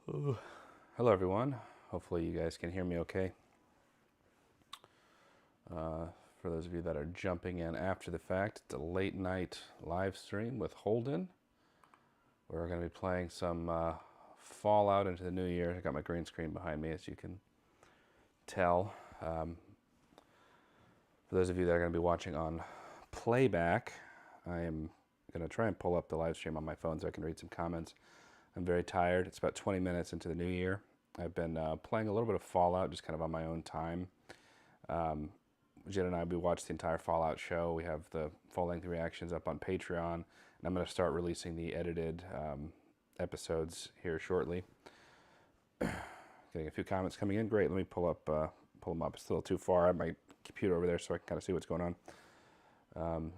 Ooh. Hello everyone, hopefully you guys can hear me okay. For those of you that are jumping in after the fact, it's a late night live stream with Holden. We're going to be playing some Fallout into the new year. I got my green screen behind me, as you can tell. For those of you that are going to be watching on playback, I am going to try and pull up the live stream on my phone so I can read some comments. I'm very tired. It's about 20 minutes into the new year. I've been playing a little bit of Fallout, just kind of on my own time. Jen and I, we watched the entire Fallout show. We have the full-length reactions up on Patreon, and I'm going to start releasing the edited episodes here shortly. Getting a few comments coming in. Great. Let me pull them up. It's still too far. I have my computer over there so I can kind of see what's going on.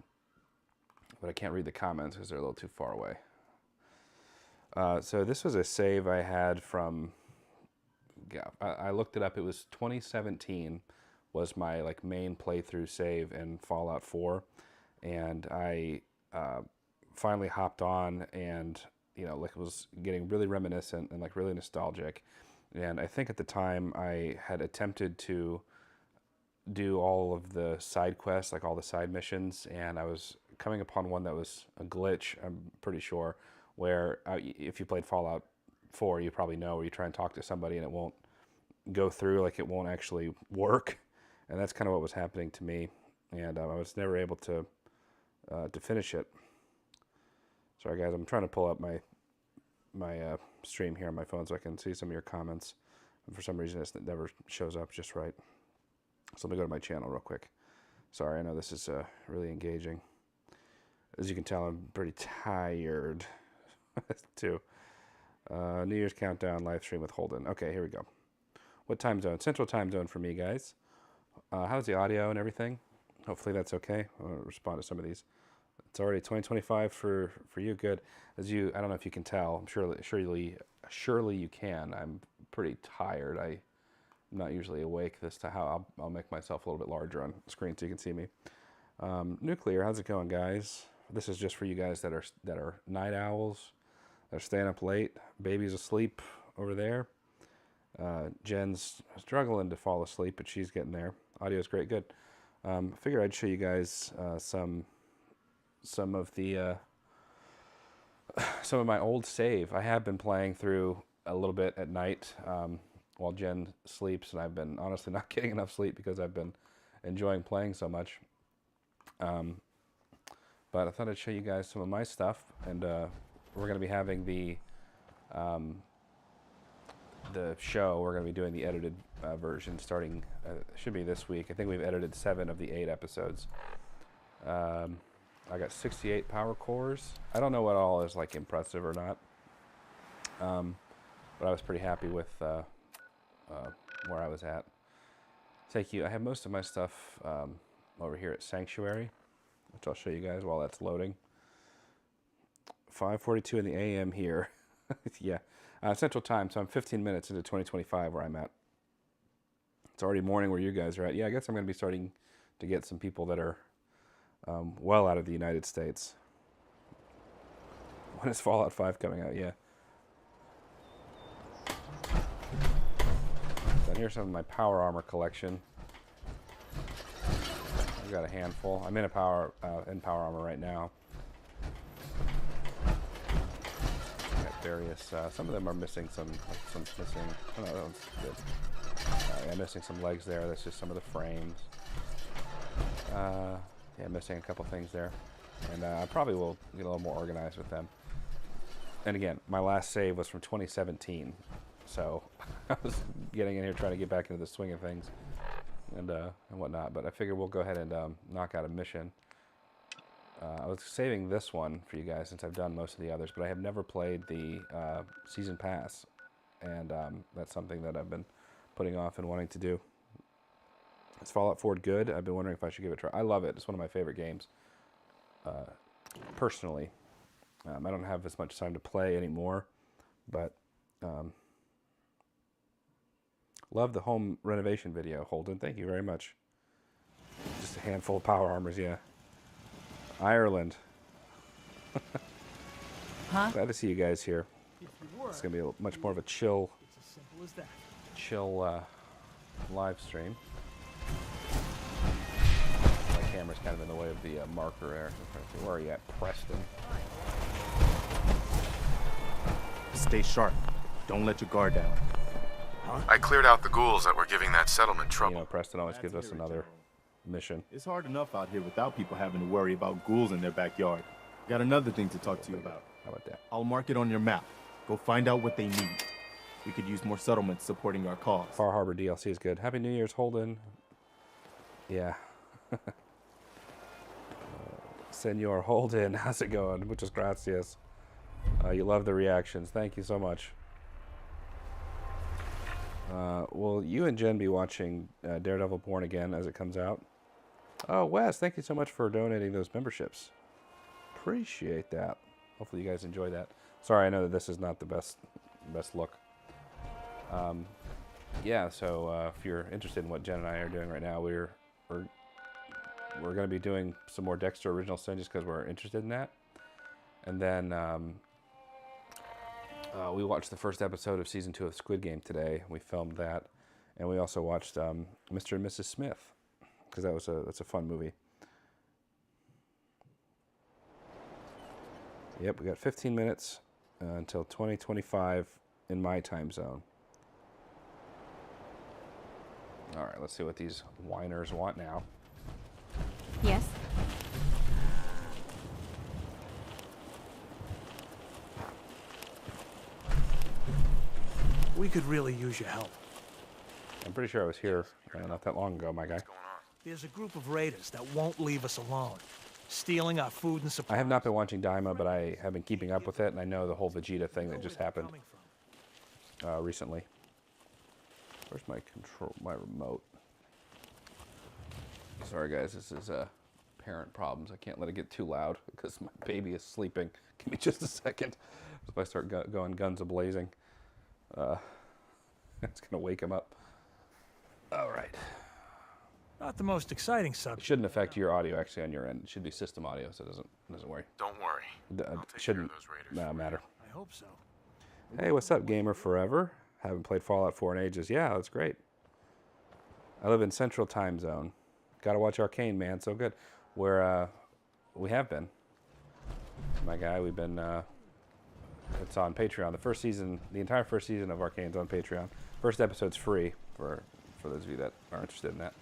But I can't read the comments because they're a little too far away. So this was a save I had from, I looked it up. It was 2017 was my main playthrough save in Fallout 4, and I finally hopped on, and it was getting really reminiscent and really nostalgic. And I think at the time I had attempted to do all of the side quests, all the side missions, and I was coming upon one that was a glitch, I'm pretty sure, where if you played Fallout 4, you probably know, where you try and talk to somebody and it won't go through, it won't actually work. And that's kind of what was happening to me, and I was never able to finish it. Sorry guys, I'm trying to pull up my stream here on my phone so I can see some of your comments. And for some reason it never shows up just right. So let me go to my channel real quick. Sorry, I know this is really engaging. As you can tell, I'm pretty tired too. New Year's Countdown live stream with Holden. Okay, here we go. What time zone? Central time zone for me, guys. How's the audio and everything? Hopefully that's okay. I'll respond to some of these. It's already 2025 for you. Good. I don't know if you can tell. I'm surely you can. I'm pretty tired. I'm not usually awake this to how I'll make myself a little bit larger on screen so you can see me. Nuclear, how's it going, guys? This is just for you guys that are night owls. They're staying up late. Baby's asleep over there. Jen's struggling to fall asleep, but she's getting there. Audio's great, good. I figure I'd show you guys some of the some of my old save. I have been playing through a little bit at night while Jen sleeps, and I've been honestly not getting enough sleep because I've been enjoying playing so much. But I thought I'd show you guys some of my stuff, and we're going to be having the show. We're going to be doing the edited version starting, should be this week. I think we've edited 7 of the 8 episodes. I got 68 power cores. I don't know what all is impressive or not, but I was pretty happy with where I was at. I have most of my stuff over here at Sanctuary, which I'll show you guys while that's loading. 5:42 in the AM here. Yeah, Central Time, so I'm 15 minutes into 2025 where I'm at. It's already morning where you guys are at. Yeah, I guess I'm going to be starting to get some people that are well out of the United States. When is Fallout 5 coming out? Yeah. So here's some of my power armor collection. I've got a handful. I'm in power armor right now. Got various. Some of them are missing some missing. Oh no, that one's good. Yeah, missing some legs there. That's just some of the frames. Yeah, missing a couple things there, and I probably will get a little more organized with them. And again, my last save was from 2017, so I was getting in here trying to get back into the swing of things and whatnot. But I figured we'll go ahead and knock out a mission. I was saving this one for you guys since I've done most of the others, but I have never played the season pass, and that's something that I've been putting off and wanting to do. Is Fallout 4 good? I've been wondering if I should give it a try. I love it. It's one of my favorite games. Personally, I don't have as much time to play anymore, but love the home renovation video, Holden. Thank you very much. Just a handful of power armors, yeah. Ireland. Huh? Glad to see you guys here. It's gonna be much more of a chill, It's as simple as that. live stream. My camera's kind of in the way of the marker there. Where are you at, Preston? Stay sharp. Don't let your guard down. I cleared out the ghouls that were giving that settlement trouble. You know, Preston always gives us another mission. It's hard enough out here without people having to worry about ghouls in their backyard. Got another thing to talk to you about. How about that? I'll mark it on your map. Go find out what they need. We could use more settlements supporting our cause. Far Harbor DLC is good. Happy New Year's, Holden. Yeah. Senor Holden, how's it going? Muchas gracias. You love the reactions. Thank you so much. Will you and Jen be watching Daredevil Born Again as it comes out? Oh, Wes, thank you so much for donating those memberships. Appreciate that. Hopefully you guys enjoy that. Sorry, I know that this is not the best look. Yeah, so if you're interested in what Jen and I are doing right now, we're going to be doing some more Dexter Original Sin just because we're interested in that. And then we watched the first episode of Season 2 of Squid Game today. We filmed that. And we also watched Mr. and Mrs. Smith because that's a fun movie. Yep, we got 15 minutes until 2025 in my time zone. All right, let's see what these whiners want now. Yes. We could really use your help. I'm pretty sure I was here not that long ago, my guy. There's a group of raiders that won't leave us alone, stealing our food and supplies. I have not been watching Daima, but I have been keeping up with it, and I know the whole Vegeta thing that just happened recently. Where's my remote? Sorry, guys, this is parent problems. I can't let it get too loud because my baby is sleeping. Give me just a second. If I start going guns a-blazing, it's going to wake him up. All right. Not the most exciting It subject. shouldn't affect your audio actually on your end. It should be system audio, so it doesn't worry. Don't worry. It I'll take care shouldn't of those raiders. matter. I hope so. Hey, what's up, Gamer Forever? Haven't played Fallout 4 in ages. Yeah, that's great. I live in Central Time Zone. Got to watch Arcane, man. So good. We have been. My guy, we've been. It's on Patreon. The first season, the entire first season of Arcane's on Patreon. First episode's free for those of you that are interested in that.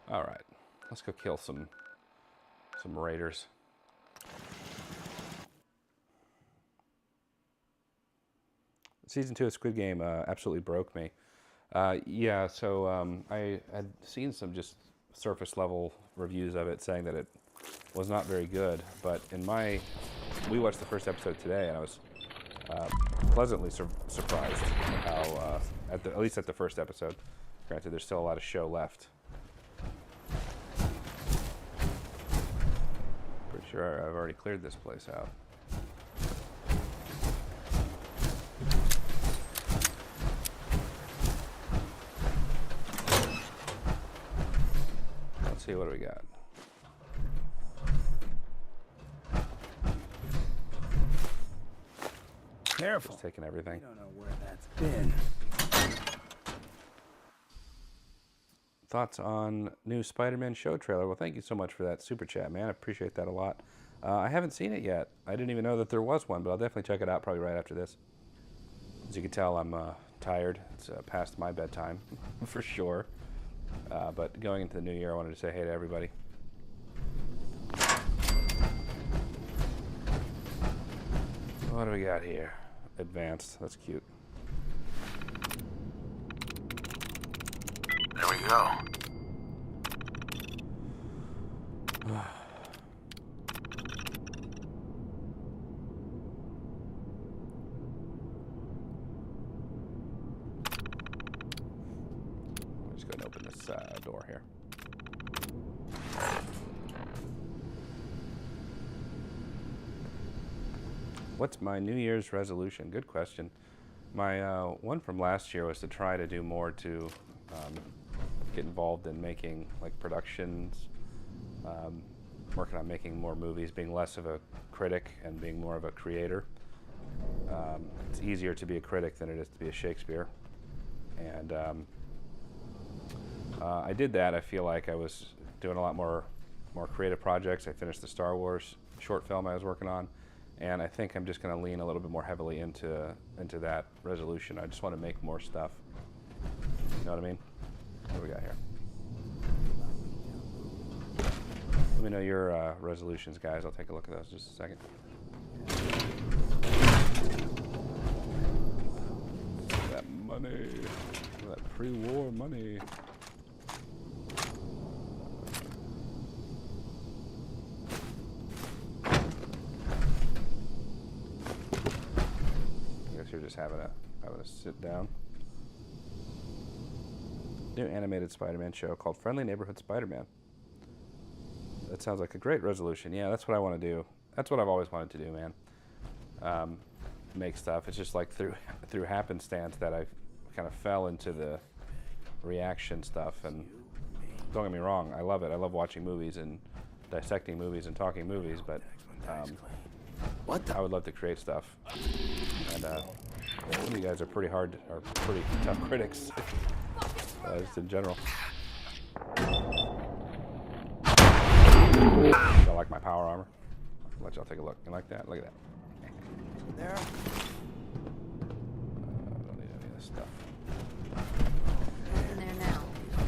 All right, let's go kill some raiders. Season 2 of Squid Game absolutely broke me. Yeah, so I had seen some just surface level reviews of it saying that it was not very good, but we watched the first episode today, and I was pleasantly surprised how, at least at the first episode. Granted, there's still a lot of show left. Pretty sure I've already cleared this place out. Let's see, what do we got? Careful. Just taking everything. I don't know where that's been. Thoughts on new Spider-Man show trailer? Well, thank you so much for that super chat, man. I appreciate that a lot. I haven't seen it yet. I didn't even know that there was one, but I'll definitely check it out probably right after this. As you can tell, I'm tired. It's past my bedtime, for sure. But going into the new year, I wanted to say hey to everybody. What do we got here? Advanced. That's cute. There we go. I'm just going to open this door here. What's my New Year's resolution? Good question. My one from last year was to try to do more to get involved in making like productions, working on making more movies, being less of a critic and being more of a creator. It's easier to be a critic than it is to be a Shakespeare. And I did that. I feel like I was doing a lot more creative projects. I finished the Star Wars short film I was working on, and I think I'm just going to lean a little bit more heavily into that resolution. I just want to make more stuff. You know what I mean? What do we got here? Let me know your resolutions, guys. I'll take a look at those in just a second. That money, that pre-war money. I guess you're just having a sit down. New animated Spider-Man show called Friendly Neighborhood Spider-Man. That sounds like a great resolution. Yeah, that's what I want to do. That's what I've always wanted to do, man. Make stuff. It's just like through happenstance that I kind of fell into the reaction stuff. And don't get me wrong, I love it. I love watching movies and dissecting movies and talking movies. But I would love to create stuff. And some of you guys are pretty tough critics. Just in general. I like my power armor. I'll let y'all take a look. You like that? Look at that. There. Don't need any of this stuff. In there now.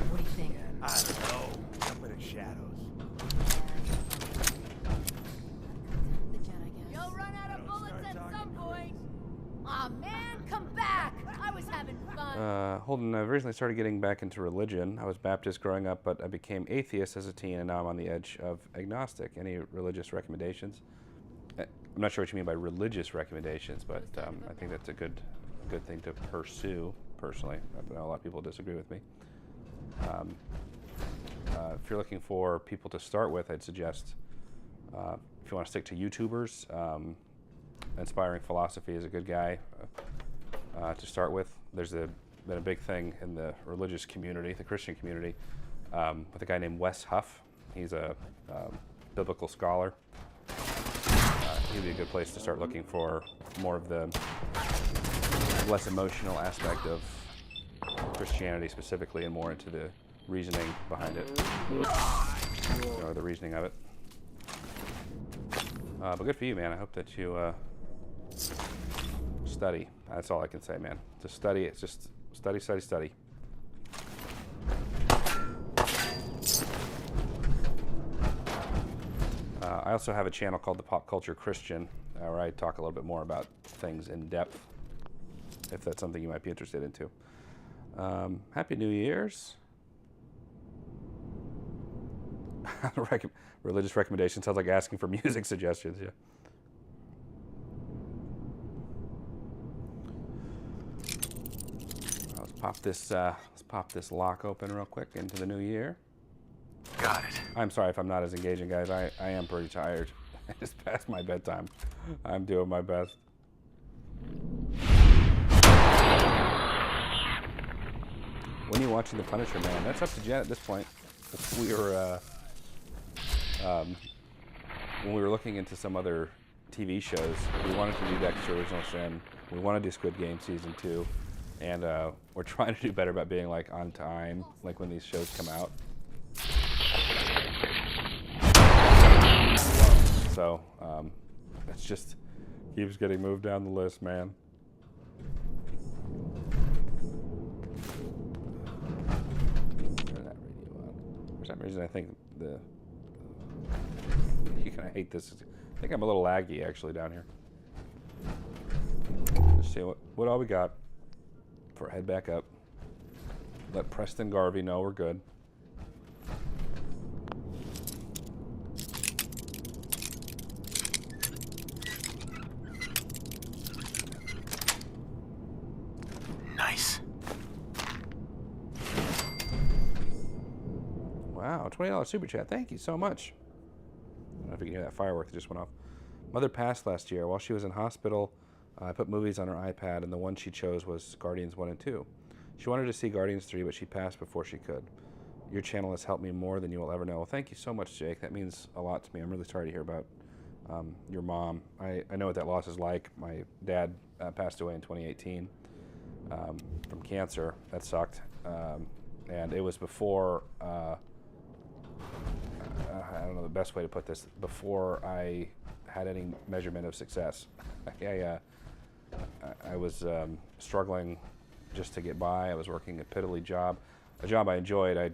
What do you think? I don't know. Up in the shadows. The Jedi guess. You'll run out of bullets at some point. Aw, man, come back. I was having fun. Holden, I've recently started getting back into religion. I was Baptist growing up, but I became atheist as a teen, and now I'm on the edge of agnostic. Any religious recommendations? I'm not sure what you mean by religious recommendations, but I think that's a good thing to pursue, personally. I know a lot of people disagree with me. If you're looking for people to start with, I'd suggest, if you want to stick to YouTubers, Inspiring Philosophy is a good guy to start with. There's been a big thing in the religious community, the Christian community, with a guy named Wes Huff. He's a biblical scholar. He'd be a good place to start looking for more of the less emotional aspect of Christianity specifically, and more into the reasoning behind it, or the reasoning of it. But good for you, man. I hope that you study. That's all I can say, man. Just study. It's just study, study, study. I also have a channel called The Pop Culture Christian, where I talk a little bit more about things in depth, if that's something you might be interested into. Happy New Year's. Religious recommendation sounds like asking for music suggestions, yeah. Let's pop this lock open real quick into the new year. Got it. I'm sorry if I'm not as engaging, guys. I am pretty tired. It's past my bedtime. I'm doing my best. When are you watching The Punisher, man? That's up to Jen at this point. We were, when we were looking into some other TV shows, we wanted to do Dexter Original Sin. We want to do Squid Game Season 2. And we're trying to do better about being, like, on time, like, when these shows come out. So, it's just keeps getting moved down the list, man. Turn that radio on. For some reason, I think you're gonna hate this. I think I'm a little laggy actually down here. Let's see what all we got. Before I head back up. Let Preston Garvey know we're good. Nice. Wow, $20 super chat. Thank you so much. I don't know if you can hear that firework that just went off. Mother passed last year. While she was in hospital, I put movies on her iPad, and the one she chose was Guardians 1 and 2. She wanted to see Guardians 3, but she passed before she could. Your channel has helped me more than you will ever know. Well, thank you so much, Jake. That means a lot to me. I'm really sorry to hear about your mom. I know what that loss is like. My dad passed away in 2018 from cancer. That sucked. And it was before, I don't know the best way to put this, before I had any measurement of success. I was struggling just to get by. I was working a piddly job, a job I enjoyed. I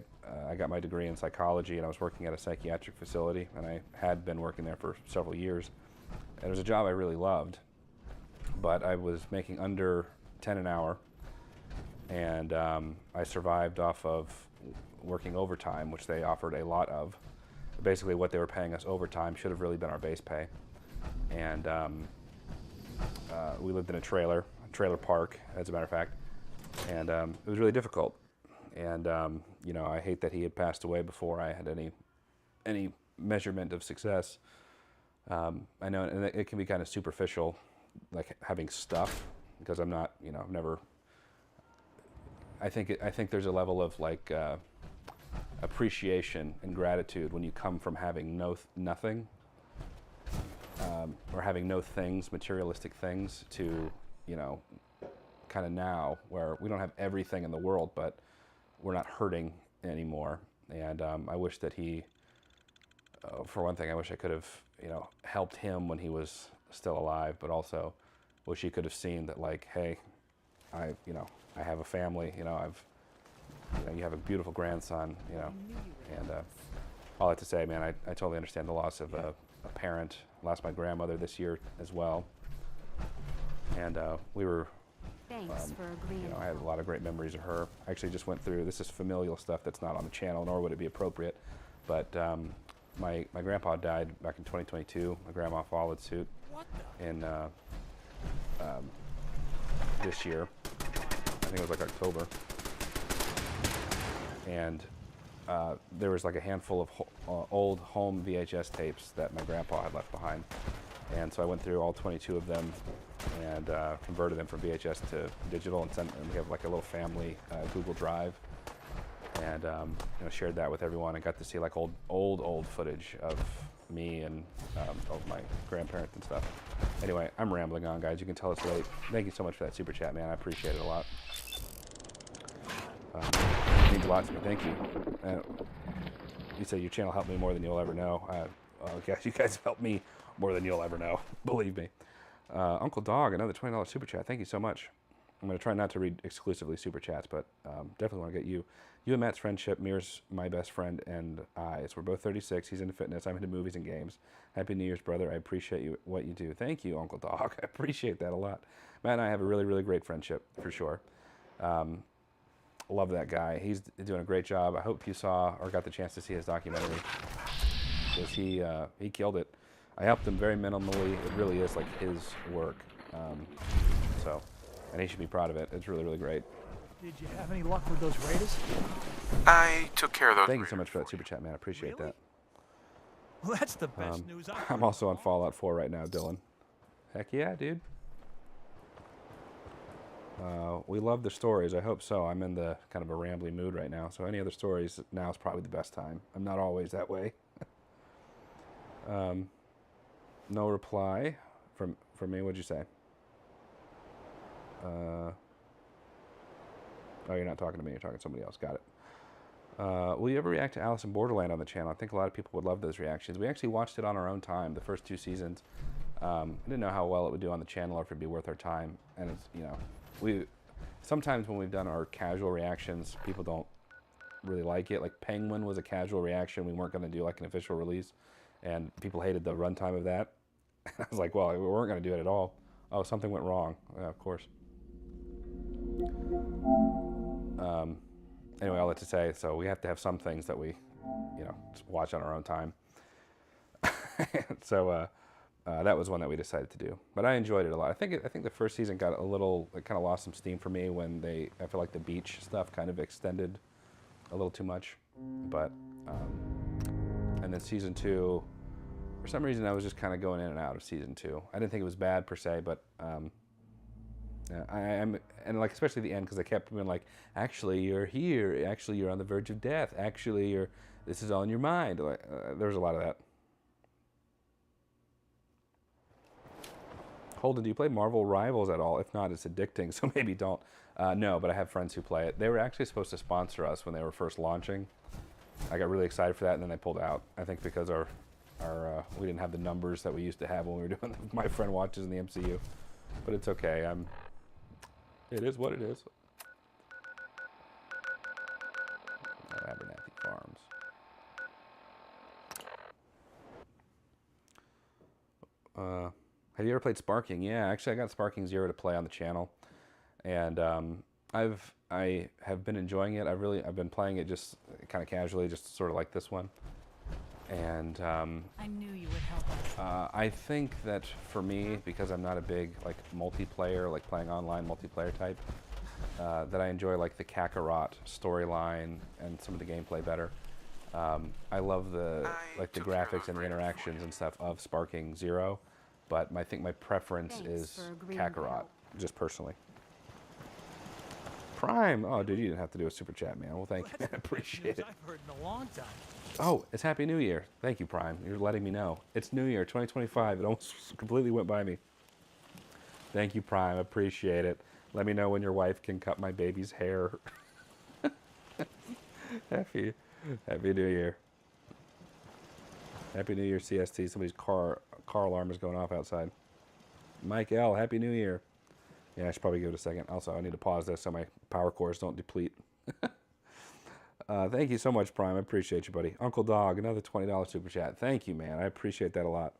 got my degree in psychology, and I was working at a psychiatric facility, and I had been working there for several years. And it was a job I really loved, but I was making under 10 an hour, and I survived off of working overtime, which they offered a lot of. Basically, what they were paying us overtime should have really been our base pay. And we lived in a trailer park, as a matter of fact, and it was really difficult. And you know, I hate that he had passed away before I had any measurement of success. I know, and it can be kind of superficial, like having stuff, because I'm not, you know, I've never. I think there's a level of like appreciation and gratitude when you come from having nothing, or having no things, materialistic things, to, you know, kind of now where we don't have everything in the world, but we're not hurting anymore. And I wish that he, for one thing, I wish I could have, you know, helped him when he was still alive, but also wish he could have seen that, like, hey, I have a family, you know, you have a beautiful grandson, you know, and all that to say, man, I totally understand the loss of a parent. Lost my grandmother this year as well, and we were. Thanks for agreeing. You know, I had a lot of great memories of her. I actually just went through, this is familial stuff that's not on the channel, nor would it be appropriate, but my grandpa died back in 2022. My grandma followed suit in this year. I think it was like October. And there was like a handful of old home VHS tapes that my grandpa had left behind. And so I went through all 22 of them and converted them from VHS to digital, and we have like a little family Google Drive, and you know, shared that with everyone. I got to see like old footage of me and of my grandparents and stuff. Anyway, I'm rambling on, guys. You can tell it's late. Thank you so much for that super chat, man. I appreciate it a lot. It means a lot to me. Thank you. You say your channel helped me more than you'll ever know. Guys, you guys helped me more than you'll ever know. Believe me. Uncle Dog, another $20 super chat. Thank you so much. I'm going to try not to read exclusively super chats, but definitely want to get you. You and Matt's friendship mirrors my best friend and I's. We're both 36. He's into fitness. I'm into movies and games. Happy New Year's, brother. I appreciate what you do. Thank you, Uncle Dog. I appreciate that a lot. Matt and I have a really, really great friendship, for sure. Love that guy. He's doing a great job. I hope you saw or got the chance to see his documentary, because he killed it. I helped him very minimally. It really is like his work. And he should be proud of it. It's really, really great. Did you have any luck with those raiders? I took care of those. Thank you so much for that super chat, man. I appreciate that. Well, that's the best news I've I'm heard. also on Fallout 4 right now, Dylan. Heck yeah, dude. We love the stories. I hope so. I'm in the kind of a rambly mood right now, so any other stories, now is probably the best time. I'm not always that way. No reply from me. What'd you say? Oh, you're not talking to me. You're talking to somebody else. Got it. Will you ever react to Alice in Borderland on the channel? I think a lot of people would love those reactions. We actually watched it on our own time, the first 2 seasons. I didn't know how well it would do on the channel or if it'd be worth our time. And it's, you know, sometimes when we've done our casual reactions, people don't really like it. Like Penguin was a casual reaction. We weren't going to do like an official release, and people hated the runtime of that. I was like, well, we weren't going to do it at all. Oh, something went wrong. Yeah, of course. Anyway, all that to say, so we have to have some things that we, you know, just watch on our own time. So that was one that we decided to do. But I enjoyed it a lot. I think the first season got a little, it kind of lost some steam for me when I feel like the beach stuff kind of extended a little too much. But, and then season 2, for some reason I was just kind of going in and out of season 2. I didn't think it was bad per se, but and like especially the end, because I kept being like, actually you're here, actually you're on the verge of death, actually this is all in your mind. Like, there was a lot of that. Holden, do you play Marvel Rivals at all? If not, it's addicting, so maybe don't. No, but I have friends who play it. They were actually supposed to sponsor us when they were first launching. I got really excited for that, and then they pulled out. I think because we didn't have the numbers that we used to have when we were doing My Friend Watches in the MCU. But it's okay. It is what it is. Abernathy Farms. Have you ever played Sparking? Yeah, actually I got Sparking 0 to play on the channel, and I have been enjoying it. I've been playing it just kind of casually, just sort of like this one. And I knew you would help us. I think that for me, because I'm not a big like multiplayer, like playing online multiplayer type, that I enjoy like the Kakarot storyline and some of the gameplay better. I love the graphics and the interactions and stuff of Sparking 0, but I think my preference is Kakarot, just personally. Prime, oh dude, you didn't have to do a super chat, man. Well, thank you, man. I appreciate it. I've heard in a long time. Oh, it's Happy New Year. Thank you, Prime. You're letting me know. It's New Year, 2025. It almost completely went by me. Thank you, Prime. Appreciate it. Let me know when your wife can cut my baby's hair. Happy New Year. Happy New Year, CST. Somebody's car alarm is going off outside. Mike L, Happy New Year. Yeah, I should probably give it a second. Also, I need to pause this so my power cores don't deplete. Thank you so much, Prime. I appreciate you, buddy. Uncle Dog, another $20 super chat. Thank you, man. I appreciate that a lot.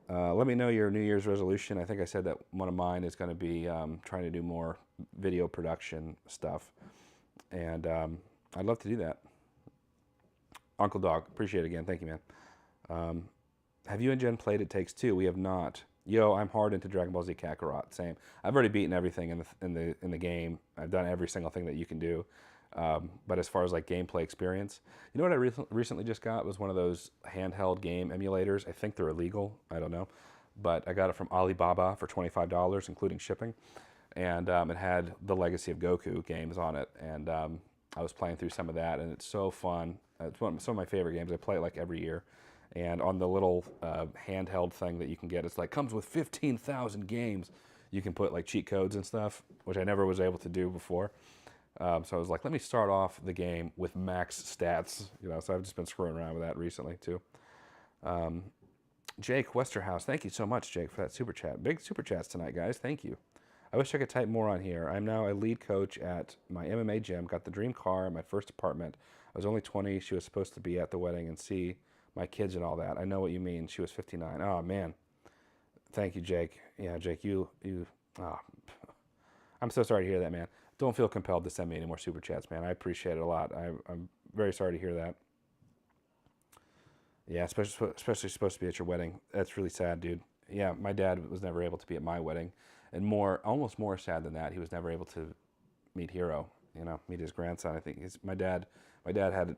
Let me know your New Year's resolution. I think I said that one of mine is going to be trying to do more video production stuff. And I'd love to do that. Uncle Dog, appreciate it again. Thank you, man. Have you and Jen played It Takes Two? We have not. Yo, I'm hard into Dragon Ball Z Kakarot. Same. I've already beaten everything in the game. I've done every single thing that you can do. But as far as like gameplay experience, you know what I recently just got was one of those handheld game emulators. I think they're illegal. I don't know. But I got it from Alibaba for $25, including shipping. And it had the Legacy of Goku games on it. And I was playing through some of that, and it's so fun. It's some of my favorite games. I play it like every year. And on the little handheld thing that you can get, it's like comes with 15,000 games. You can put like cheat codes and stuff, which I never was able to do before. So I was like, let me start off the game with max stats, you know. So I've just been screwing around with that recently too. Jake Westerhouse, thank you so much, Jake, for that super chat. Big super chats tonight, guys. Thank you. I wish I could type more on here. I'm now a lead coach at my MMA gym. Got the dream car, my first apartment. I was only 20. She was supposed to be at the wedding and see my kids and all that. I know what you mean. She was 59. Oh man. Thank you, Jake. Yeah, Jake, I'm so sorry to hear that, man. Don't feel compelled to send me any more super chats, man. I appreciate it a lot. I'm very sorry to hear that. Yeah, especially supposed to be at your wedding. That's really sad, dude. Yeah, my dad was never able to be at my wedding, and almost more sad than that, he was never able to meet Hero. You know, meet his grandson. I think my dad had.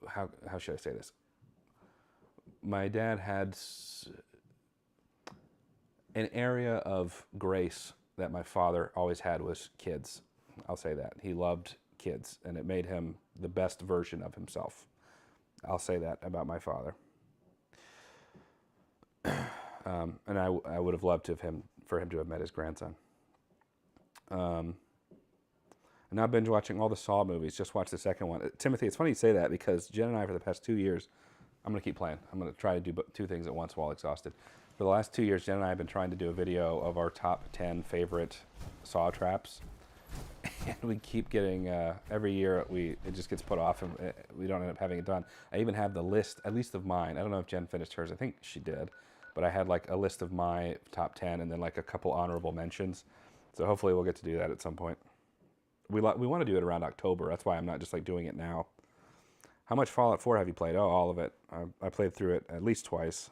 How should I say this? My dad had an area of grace that my father always had was kids. I'll say that. He loved kids, and it made him the best version of himself. I'll say that about my father. And I would have loved for him to have met his grandson. And now binge watching all the Saw movies. Just watched the second one. Timothy, it's funny you say that because Jen and I, for the past 2 years, I'm going to keep playing. I'm going to try to do two things at once while exhausted. For the last 2 years, Jen and I have been trying to do a video of our top 10 favorite Saw traps. And we keep getting, every year it just gets put off and we don't end up having it done. I even have the list, at least of mine. I don't know if Jen finished hers. I think she did. But I had like a list of my top 10 and then like a couple honorable mentions. So hopefully we'll get to do that at some point. We want to do it around October. That's why I'm not just like doing it now. How much Fallout 4 have you played? Oh, all of it. I played through it at least twice.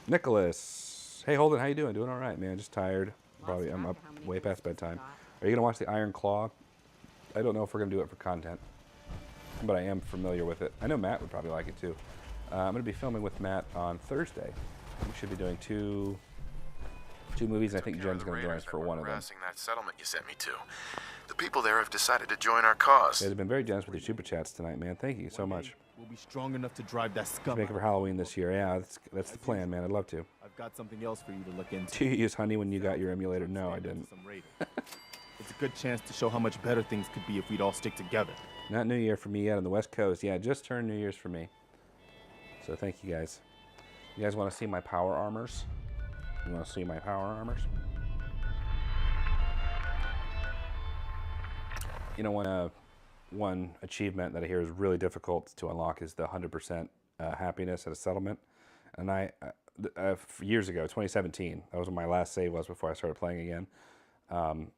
Nicholas. Hey, Holden, how you doing? Doing all right, man. Just tired. Probably I'm up way past bedtime. Are you going to watch the Iron Claw? I don't know if we're going to do it for content, but I am familiar with it. I know Matt would probably like it too. I'm going to be filming with Matt on Thursday. We should be doing two movies. I think Jen's going to join us for one of them. That settlement you sent me to. The people there have decided to join our cause. They've been very generous with your super chats tonight, man. Thank you so much. we'll be strong enough to drive that scum. Make it for Halloween this year. Yeah, that's the plan, man. I'd love to. I've got something else for you to look into. Do you use honey when you got your emulator? No, I didn't. It's a good chance to show how much better things could be if we'd all stick together. Not New Year for me yet on the West Coast. Yeah, just turned New Year's for me. So thank you guys. You guys want to see my power armors? You want to see my power armors? You know, one achievement that I hear is really difficult to unlock is the 100% happiness at a settlement. And years ago, 2017, that was when my last save was before I started playing again.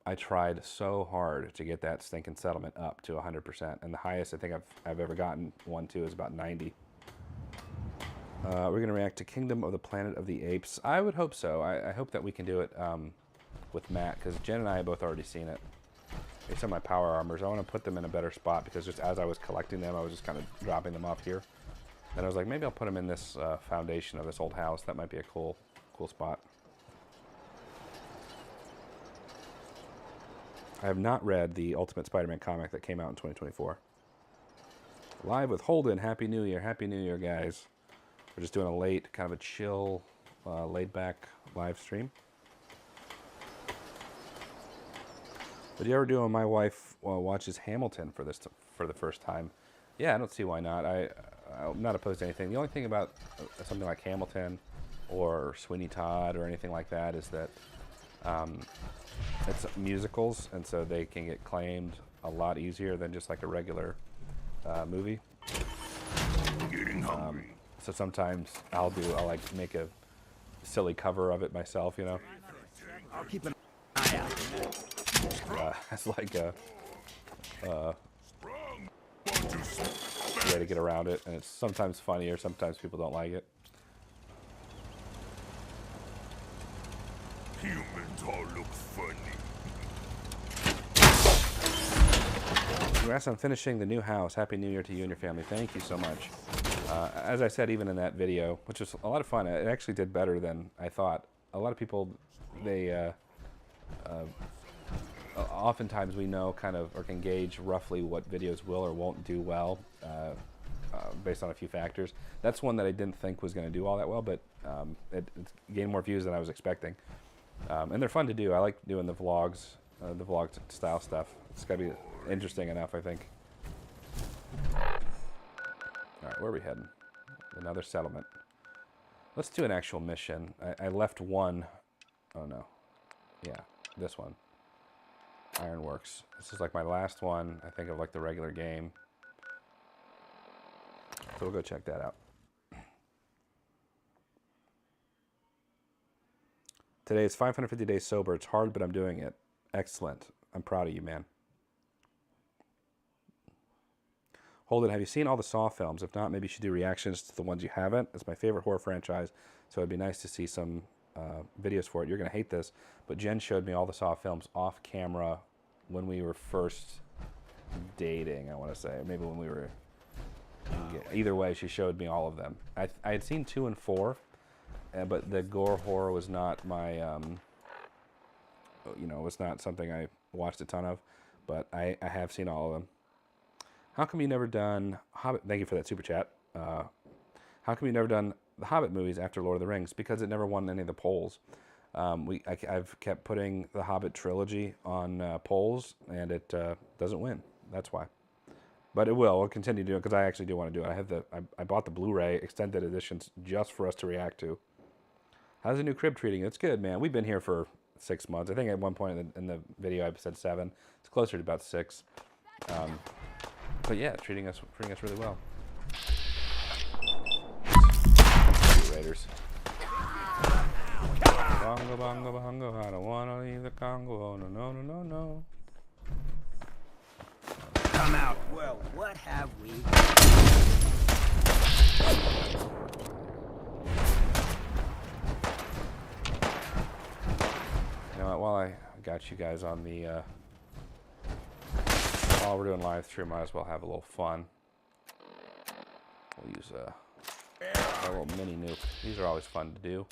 I tried so hard to get that stinking settlement up to 100%, and the highest I think I've ever gotten one to is about 90. We're going to react to Kingdom of the Planet of the Apes. I would hope so. I hope that we can do it with Matt, because Jen and I have both already seen it. Here's some of my power armors. I want to put them in a better spot, because just as I was collecting them, I was just kind of dropping them off here. And I was like, maybe I'll put them in this foundation of this old house. That might be a cool spot. I have not read the Ultimate Spider-Man comic that came out in 2024. Live with Holden. Happy New Year. Happy New Year, guys. We're just doing a late, kind of a chill, laid-back live stream. But you ever do when my wife watches Hamilton for the first time? Yeah, I don't see why not. I'm not opposed to anything. The only thing about something like Hamilton or Sweeney Todd or anything like that is that it's musicals, and so they can get claimed a lot easier than just like a regular movie. Getting hungry. So sometimes I'll like make a silly cover of it myself, you know. I'll keep an eye out. It's like a way to get around it, and it's sometimes funny or sometimes people don't like it. Humans all look funny. Congrats on finishing the new house. Happy New Year to you and your family. Thank you so much. As I said, even in that video, which was a lot of fun, it actually did better than I thought. A lot of people, they oftentimes we know kind of or can gauge roughly what videos will or won't do well based on a few factors. That's one that I didn't think was going to do all that well, but it gained more views than I was expecting. And they're fun to do. I like doing the vlogs, the vlog style stuff. It's got to be interesting enough, I think. All right, where are we heading? Another settlement. Let's do an actual mission. I left one. Oh no. Yeah, this one. Ironworks. This is like my last one, I think, of like the regular game. So we'll go check that out. Today is 550 days sober. It's hard, but I'm doing it. Excellent. I'm proud of you, man. Holden, have you seen all the Saw films? If not, maybe you should do reactions to the ones you haven't. It's my favorite horror franchise, so it'd be nice to see some videos for it. You're going to hate this, but Jen showed me all the Saw films off camera when we were first dating, I want to say. Maybe when we were... Either way, she showed me all of them. I had seen 2 and 4, but the gore horror was not my... you know, it was not something I watched a ton of, but I have seen all of them. How come you never done Hobbit? Thank you for that super chat. How come you never done the Hobbit movies after Lord of the Rings? Because it never won any of the polls. I've kept putting the Hobbit trilogy on polls, and it doesn't win. That's why. But it will. We'll continue doing it because I actually do want to do it. I bought the Blu-ray extended editions just for us to react to. How's the new crib treating you? It's good, man. We've been here for 6 months. I think at one point in the video I said 7. It's closer to about 6. But yeah, treating us really well. Raiders. Bongo, bongo, bongo, I don't wanna leave the Congo. Oh, no, no, no, no, no. Come out. Well, what have we? You know what, while I got you guys on the while we're doing live stream, might as well have a little fun. We'll use a little mini nuke. These are always fun to do.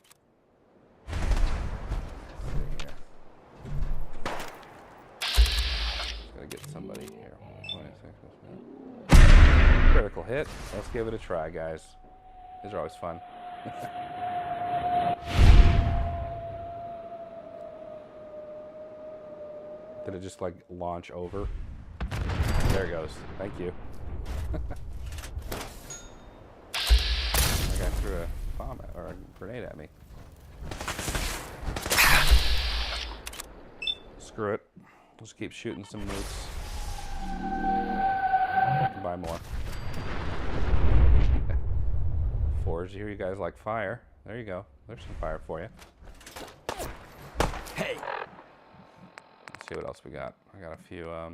Gotta get somebody here. Critical hit. Let's give it a try, guys. These are always fun. Did it just like launch over? There it goes. Thank you. That guy threw a bomb or a grenade at me. Screw it. Let's keep shooting some nukes. Buy more. Forge, here you guys like fire. There you go. There's some fire for you. Hey. Let's see what else we got. I got a few. I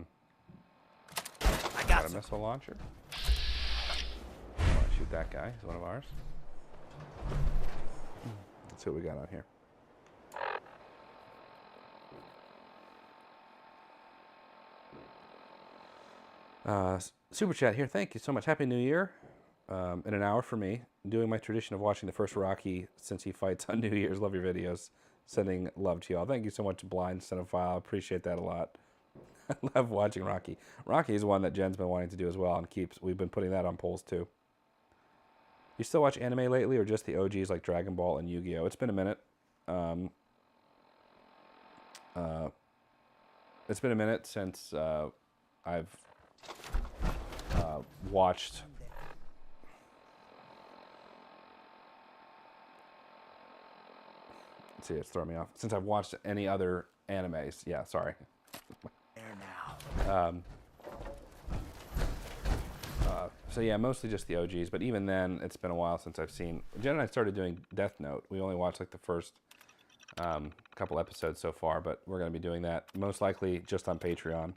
Got a missile launcher. I want to shoot that guy. He's one of ours. Let's see what we got on here. Super chat here. Thank you so much. Happy New Year. In an hour for me. Doing my tradition of watching the first Rocky since he fights on New Year's. Love your videos. Sending love to y'all. Thank you so much, Blind Cinephile. Appreciate that a lot. I love watching Rocky. Rocky is one that Jen's been wanting to do as well, and we've been putting that on polls too. You still watch anime lately, or just the OGs like Dragon Ball and Yu-Gi-Oh? It's been a minute. It's been a minute since I've watched. Let's see, it's throwing me off. Since I've watched any other animes. Yeah, sorry. There now. So yeah, mostly just the OGs, but even then, it's been a while since I've seen. Jen and I started doing Death Note. We only watched like the first couple episodes so far, but we're going to be doing that most likely just on Patreon.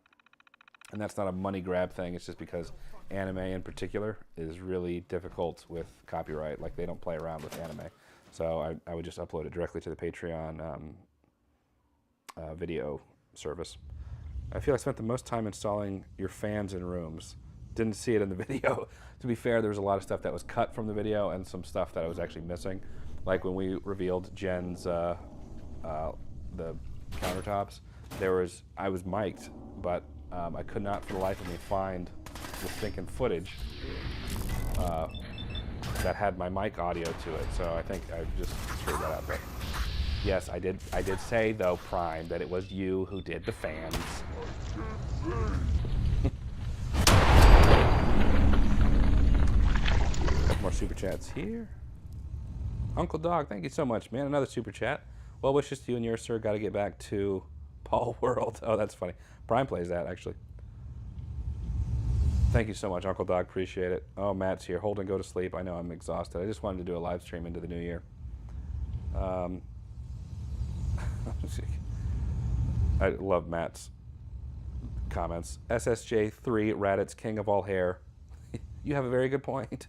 And that's not a money grab thing. It's just because anime in particular is really difficult with copyright. Like, they don't play around with anime. So I would just upload it directly to the Patreon video service. I feel I spent the most time installing your fans in rooms. Didn't see it in the video. To be fair, there was a lot of stuff that was cut from the video and some stuff that I was actually missing. Like when we revealed Jen's the countertops, I was mic'd, but I could not for the life of me find the stinking footage that had my mic audio to it. So I think I just screwed that up. But yes, I did say though, Prime, that it was you who did the fans. More super chats here. Uncle Dog, thank you so much, man. Another super chat. Well wishes to you and yours, sir. Got to get back to Paul World. Oh, that's funny. Prime plays that, actually. Thank you so much, Uncle Dog. Appreciate it. Oh, Matt's here. Holden, go to sleep. I know I'm exhausted. I just wanted to do a live stream into the new year. I love Matt's comments. SSJ3, Raditz, king of all hair. You have a very good point.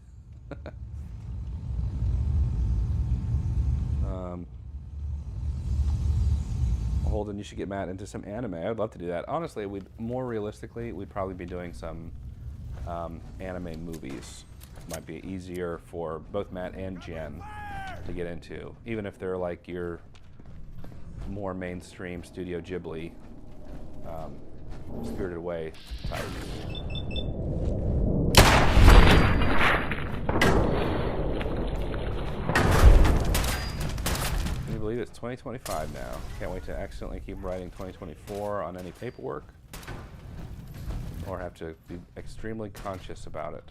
Holden, you should get Matt into some anime. I would love to do that. Honestly, more realistically, we'd probably be doing some anime movies. Might be easier for both Matt and Jen to get into, even if they're like your more mainstream Studio Ghibli, Spirited Away type. Can you believe it's 2025 now? Can't wait to accidentally keep writing 2024 on any paperwork, or have to be extremely conscious about it.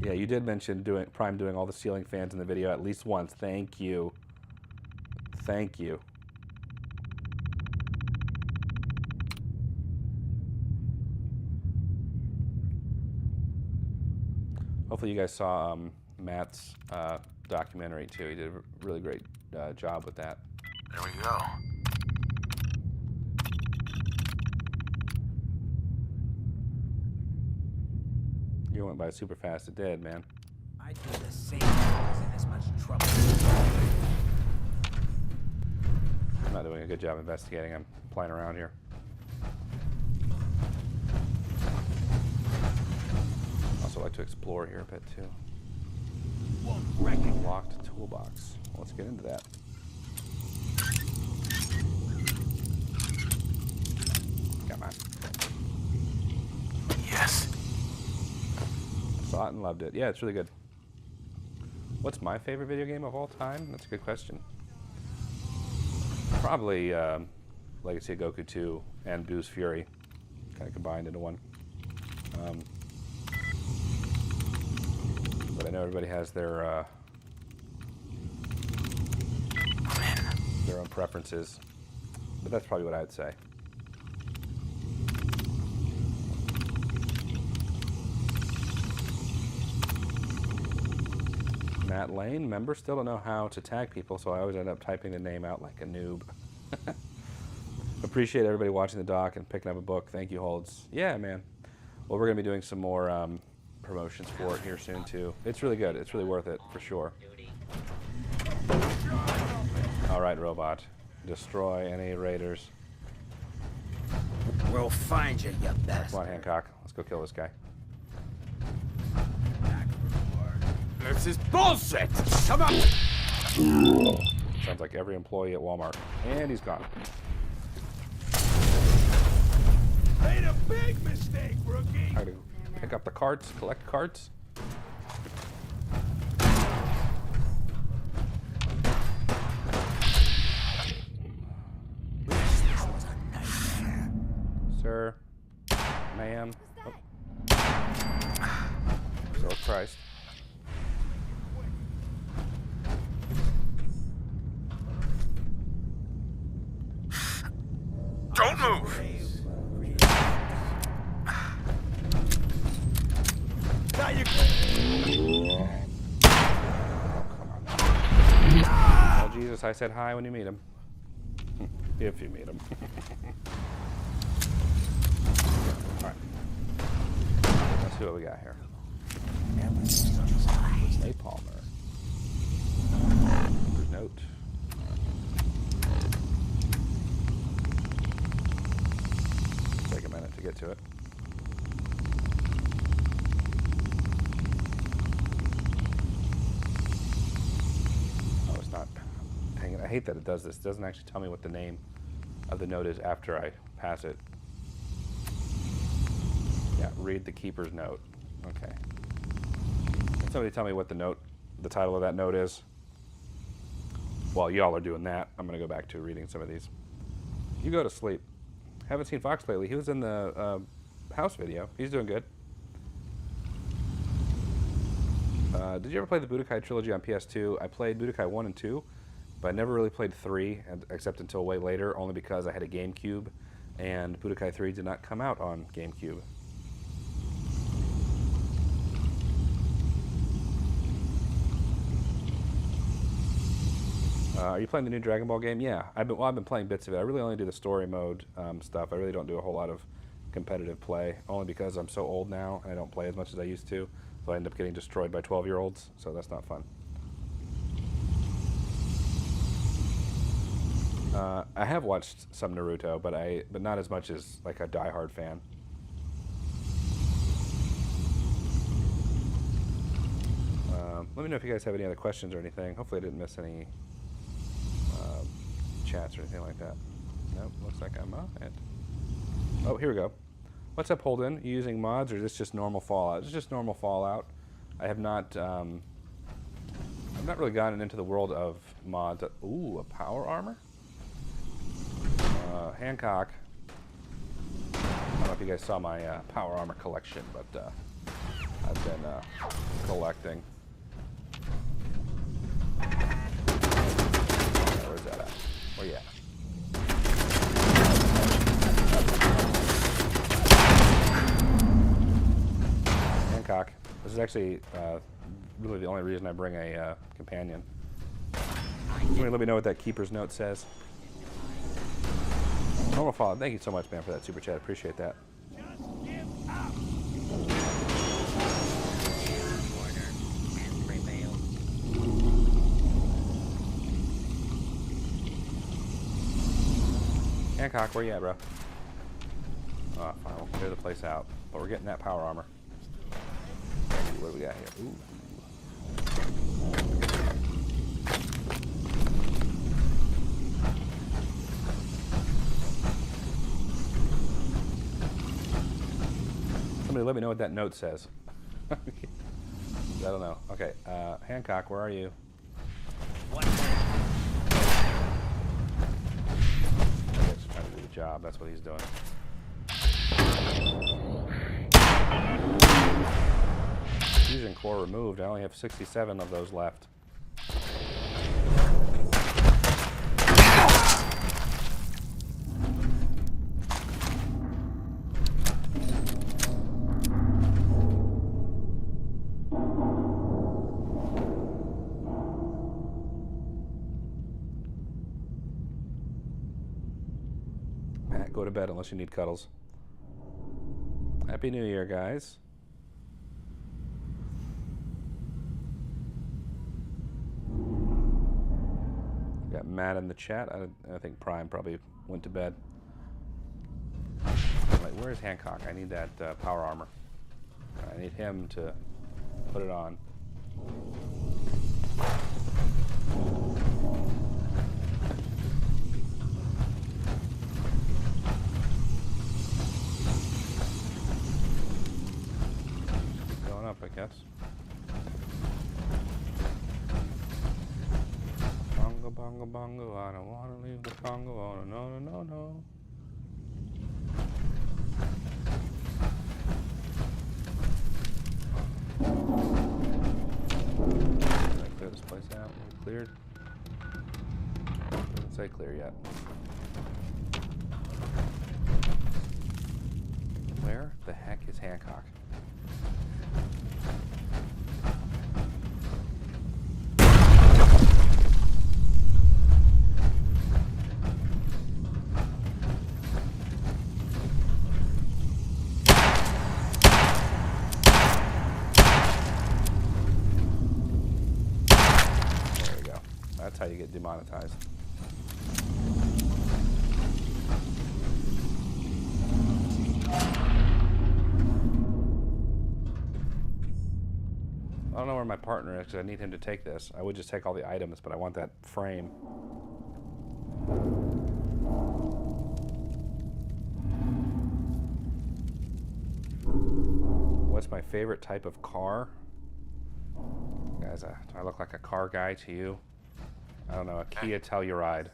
Yeah, you did mention Prime doing all the ceiling fans in the video at least once. Thank you. Thank you. Hopefully you guys saw Matt's documentary too. He did a really great job with that. There we go. You went by super fast. It did, man. I do the same if I was in this much trouble. I'm not doing a good job investigating. I'm playing around here. Also like to explore here a bit too. Locked toolbox. Well, let's get into that. Come on. Yes. Saw it and loved it. Yeah, it's really good. What's my favorite video game of all time? That's a good question. Probably Legacy of Goku 2 and Boo's Fury, kind of combined into one. But I know everybody has their own preferences. But that's probably what I would say. Matt Lane, member, still don't know how to tag people, so I always end up typing the name out like a noob. Appreciate everybody watching the doc and picking up a book. Thank you, Holds. Yeah, man. Well, we're going to be doing some more promotions for it here soon, too. It's really good. It's really worth it, for sure. All right, robot. Destroy any raiders. We'll find you, you bastard. Come on, Hancock. Let's go kill this guy. This is bullshit! Come on! Sounds like every employee at Walmart. And he's gone. Made a big mistake, rookie! I gotta pick up the carts, collect carts. Sir, ma'am. Oh. So Christ. Don't move! Now you Oh, Jesus, I said hi when you meet him. If you meet him. Alright. Let's see what we got here. Napalmer. Note. Take a minute to get to it. Oh, it's not. Dang it, I hate that it does this. It doesn't actually tell me what the name of the note is after I pass it. Yeah, read the keeper's note. Okay. Can somebody tell me what the title of that note is? While y'all are doing that, I'm going to go back to reading some of these. You go to sleep. Haven't seen Fox lately. He was in the house video. He's doing good. Did you ever play the Budokai trilogy on PS2? I played Budokai 1 and 2, but I never really played 3, except until way later, only because I had a GameCube, and Budokai 3 did not come out on GameCube. Are you playing the new Dragon Ball game? Yeah, I've been playing bits of it. I really only do the story mode stuff. I really don't do a whole lot of competitive play, only because I'm so old now and I don't play as much as I used to. So I end up getting destroyed by 12-year-olds, so that's not fun. I have watched some Naruto, but not as much as like a diehard fan. Let me know if you guys have any other questions or anything. Hopefully I didn't miss any chats or anything like that. Nope, looks like I'm on it. Oh, here we go. What's up, Holden? You using mods or is this just normal Fallout? It's just normal Fallout. I have not, I've not really gotten into the world of mods. Ooh, a power armor? Hancock. I don't know if you guys saw my power armor collection, but I've been collecting. Where's that at? Where you at? Hancock. This is actually really the only reason I bring a companion. Somebody let me know what that keeper's note says. Normal Fallout. Thank you so much, man, for that super chat. Appreciate that. Hancock, where you at, bro? Oh, fine, we'll clear the place out. But we're getting that power armor. What do we got here? Ooh. let me know what that note says. I don't know. Okay, Hancock, where are you? What? I guess he's trying to do the job. That's what he's doing. Fusion core removed. I only have 67 of those left. Matt, go to bed unless you need cuddles. Happy New Year, guys. Got Matt in the chat. I think Prime probably went to bed. Like, where's Hancock? I need that power armor. I need him to put it on. Going up, I guess. Bongo, bongo, bongo, I don't want to leave the Congo. Oh, no, no, no, no. Did I clear this place out? Cleared? Doesn't say clear yet. Where the heck is Hancock? That's how you get demonetized. I don't know where my partner is because I need him to take this. I would just take all the items, but I want that frame. What's my favorite type of car? Guys, do I look like a car guy to you? I don't know, a Kia Telluride.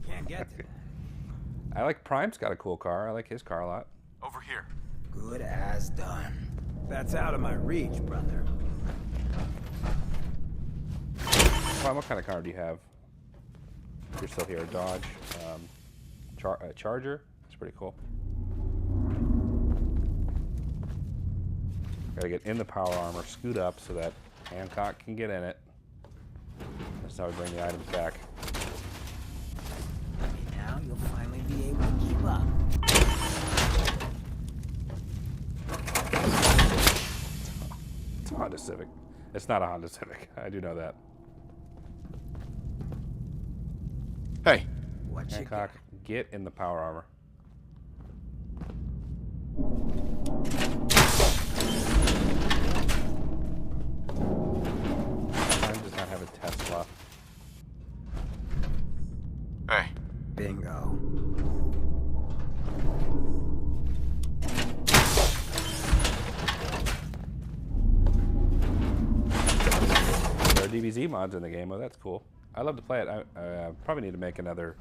Can't get to that. I like Prime's got a cool car. I like his car a lot. Over here. Good as done. That's out of my reach, brother. Prime, what kind of car do you have? You're still here. Dodge. Charger. That's pretty cool. Gotta get in the power armor, scoot up so that Hancock can get in it. That's how we bring the items back. Maybe now you'll finally be able to keep up. It's a Honda Civic. It's not a Honda Civic. I do know that. Hey. What you Hancock, got? get in the power armor. Prime does not have a Tesla. Hey. Bingo. There are DBZ mods in the game. Oh, that's cool. I love to play it. I probably need to make another.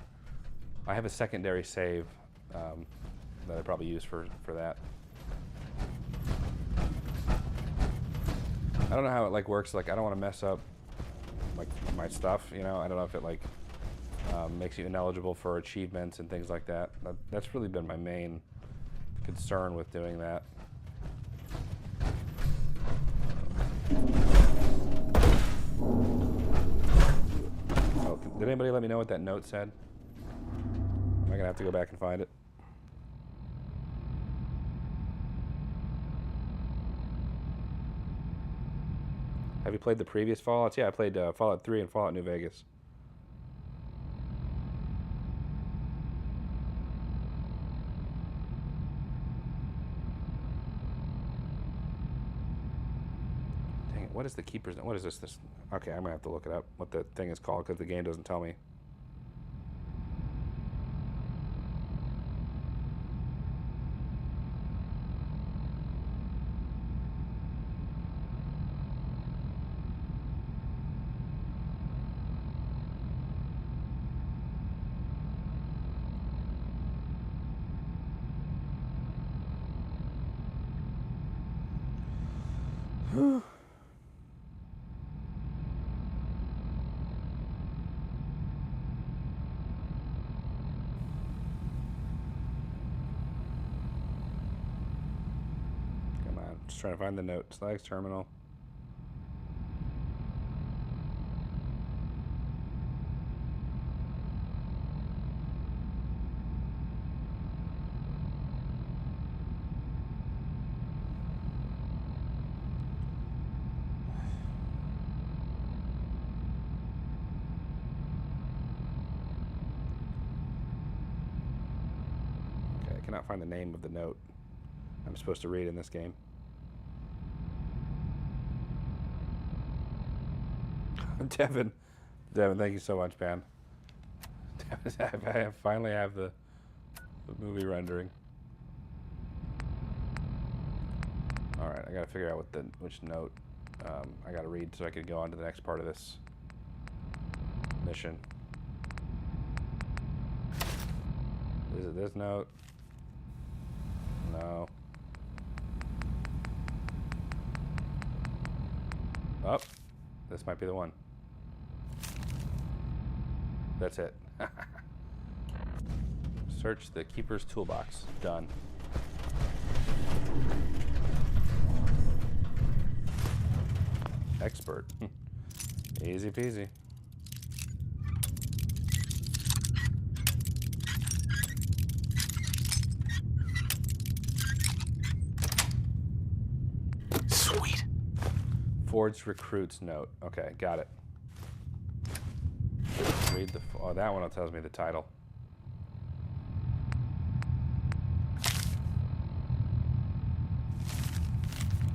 I have a secondary save that I probably use for that. I don't know how it like works. Like I don't want to mess up like my stuff. You know, I don't know if it like makes you ineligible for achievements and things like that. That's really been my main concern with doing that. Oh, did anybody let me know what that note said? Am I gonna have to go back and find it? Have you played the previous Fallouts? Yeah, I played Fallout 3 and Fallout New Vegas. Dang it, what is the Keeper's... What is this? Okay, I'm going to have to look it up, what the thing is called, because the game doesn't tell me. Come on, just trying to find the note. Slags terminal. I cannot find the name of the note I'm supposed to read in this game. Devin, thank you so much, man. I finally have the movie rendering. All right, I gotta figure out which note I gotta read so I could go on to the next part of this mission. Is it this note? No. Oh, this might be the one. That's it. Search the Keeper's Toolbox. Done. Expert. Easy peasy. Sweet. Ford's recruit's note. Okay, got it. Read the. Oh, that one tells me the title.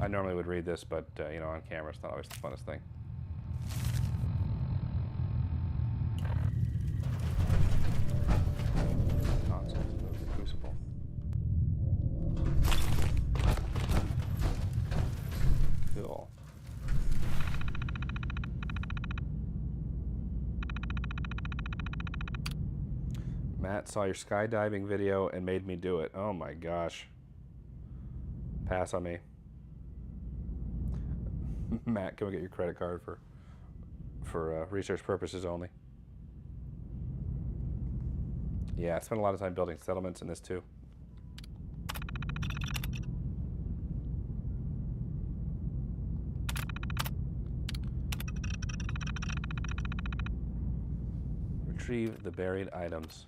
I normally would read this, but you know, on camera, it's not always the funnest thing. Consoles of the Crucible. Cool. Matt saw your skydiving video and made me do it. Oh my gosh. Pass on me. Matt, can we get your credit card for research purposes only? Yeah, I spent a lot of time building settlements in this too. Retrieve the buried items.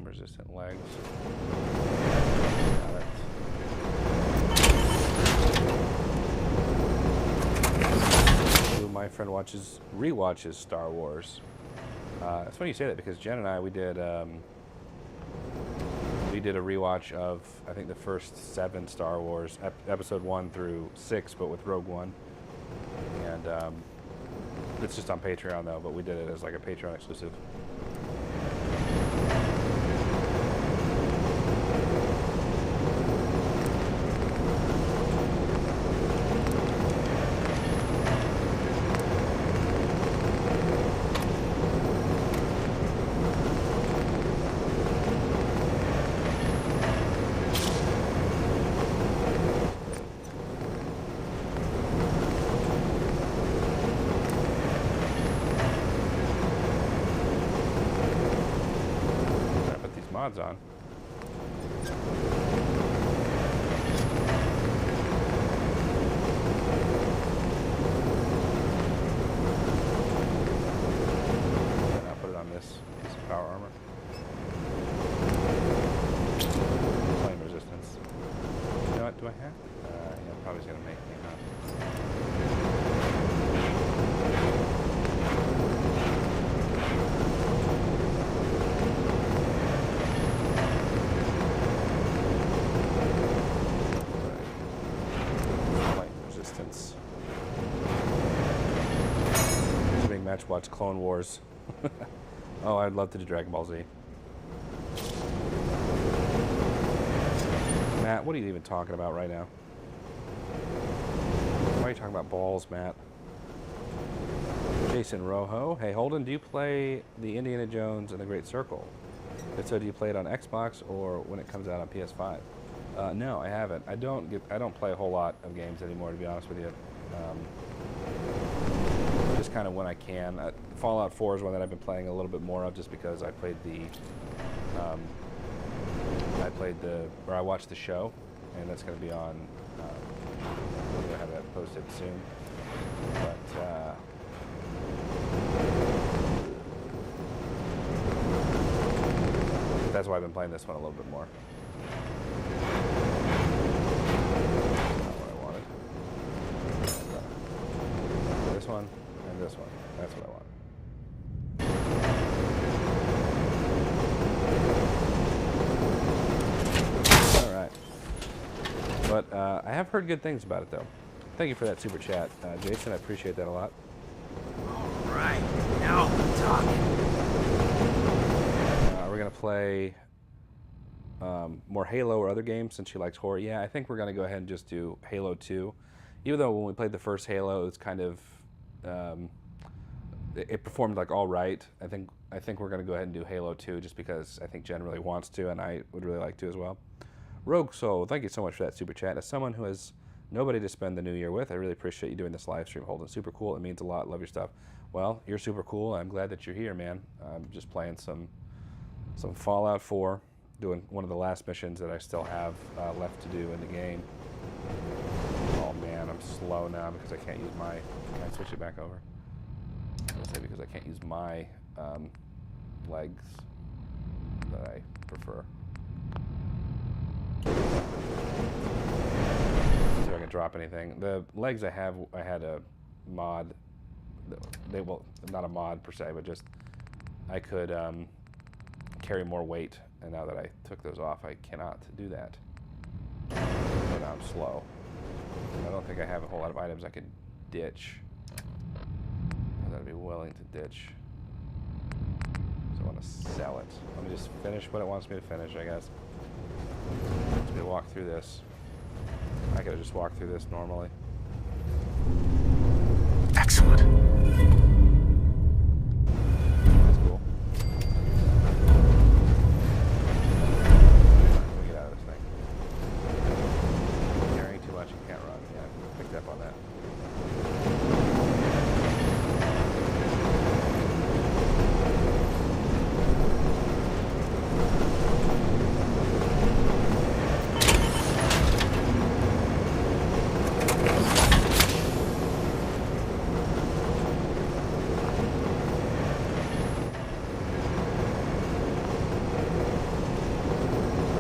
Resistant legs. Got it. Ooh, my friend rewatches Star Wars. It's funny you say that because Jen and I we did a rewatch of I think the first 7 Star Wars, episode 1 through 6, but with Rogue One. And it's just on Patreon though, but we did it as like a Patreon exclusive. Mods on. And I'll put it on this piece of power armor. Flame resistance. Resistance. Being match watch Clone Wars. Oh, I'd love to do Dragon Ball Z. Matt, what are you even talking about right now? Why are you talking about balls, Matt? Jason Rojo. Hey, Holden, do you play the Indiana Jones and the Great Circle? If so, do you play it on Xbox or when it comes out on PS5? No, I haven't. I don't play a whole lot of games anymore, to be honest with you. Just kind of when I can. Fallout 4 is one that I've been playing a little bit more of, just because I played I watched the show, and that's going to be on. We'll have that posted soon. But that's why I've been playing this one a little bit more. Not what I wanted. This one and this one. That's what I want. All right. But I have heard good things about it, though. Thank you for that super chat, Jason. I appreciate that a lot. All right, now we're talking. We're going to play more Halo or other games since she likes horror. Yeah, I think we're going to go ahead and just do Halo 2. Even though when we played the first Halo, it's kind of... it performed like all right. I think we're going to go ahead and do Halo 2 just because I think Jen really wants to, and I would really like to as well. Rogue Soul, thank you so much for that super chat. As someone who has nobody to spend the new year with, I really appreciate you doing this live stream, Holden. Super cool. It means a lot. Love your stuff. Well, you're super cool. I'm glad that you're here, man. I'm just playing some Fallout 4, doing one of the last missions that I still have left to do in the game. Oh man, I'm slow now because I can't use my... Can I switch it back over? I'll say because I can't use my legs that I prefer. See if I can drop anything. The legs I had a mod. Not a mod per se, but just I could carry more weight. And now that I took those off, I cannot do that. So now I'm slow. I don't think I have a whole lot of items I could ditch. I'd be willing to ditch. So I want to sell it. Let me just finish what it wants me to finish, I guess. Let me walk through this. I could have just walked through this normally. Excellent. That's cool. Let me get out of this thing. Carrying too much, you can't run. Yeah, I picked up on that.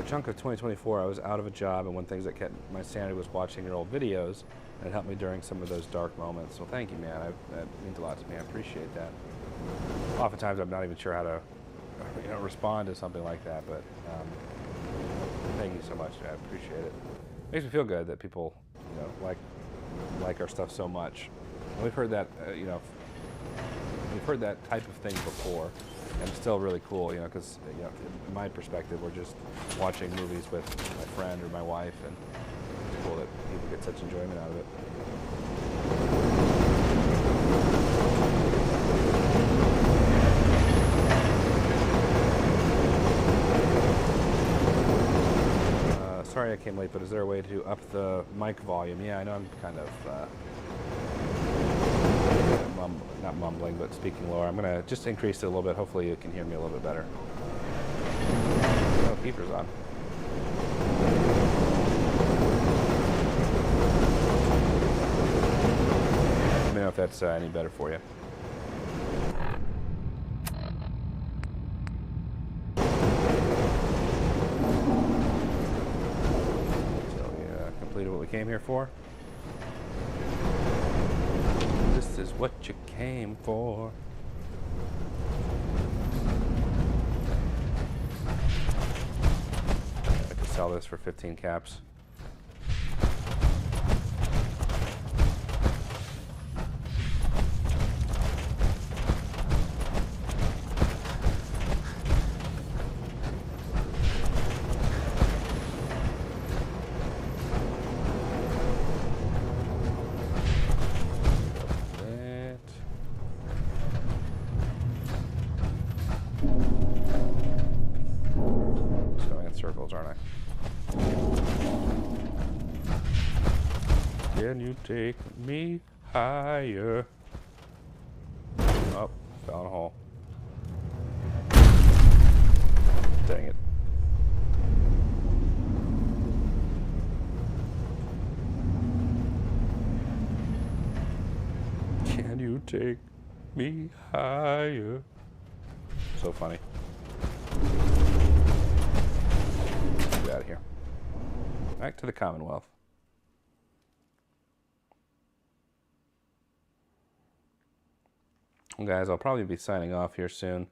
Chunk of 2024, I was out of a job, and one of the things that kept my sanity was watching your old videos, and it helped me during some of those dark moments. So thank you, man. That means a lot to me. I appreciate that. Oftentimes, I'm not even sure how to, respond to something like that. But thank you so much. I appreciate it. Makes me feel good that people, like our stuff so much. And we've heard that, we've heard that type of thing before. And it's still really cool, because in my perspective, we're just watching movies with my friend or my wife, and it's cool that people get such enjoyment out of it. Sorry I came late, but is there a way to up the mic volume? Yeah, I know I'm kind of... not mumbling, but speaking lower. I'm going to just increase it a little bit. Hopefully you can hear me a little bit better. Oh, keeper's on. Let me know if that's any better for you. So we completed what we came here for. This is what you came for. I could sell this for 15 caps. Can you take me higher? Oh, fell in a hole. Dang it. Can you take me higher? So funny. Get out of here. Back to the Commonwealth. Well, guys, I'll probably be signing off here soon.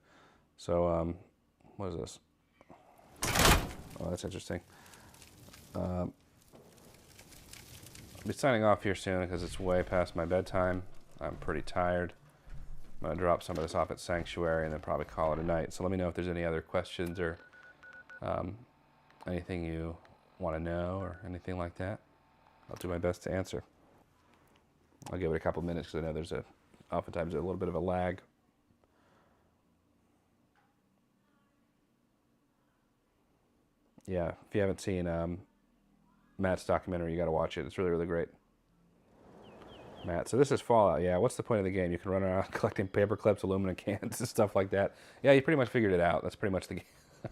So, what is this? Oh, that's interesting. I'll be signing off here soon because it's way past my bedtime. I'm pretty tired. I'm going to drop some of this off at Sanctuary and then probably call it a night. So let me know if there's any other questions or anything you want to know or anything like that. I'll do my best to answer. I'll give it a couple minutes because I know there's oftentimes a little bit of a lag. Yeah, if you haven't seen Matt's documentary, you got to watch it. It's really, really great. Matt, so this is Fallout. Yeah, what's the point of the game? You can run around collecting paper clips, aluminum cans, and stuff like that. Yeah, you pretty much figured it out. That's pretty much the game.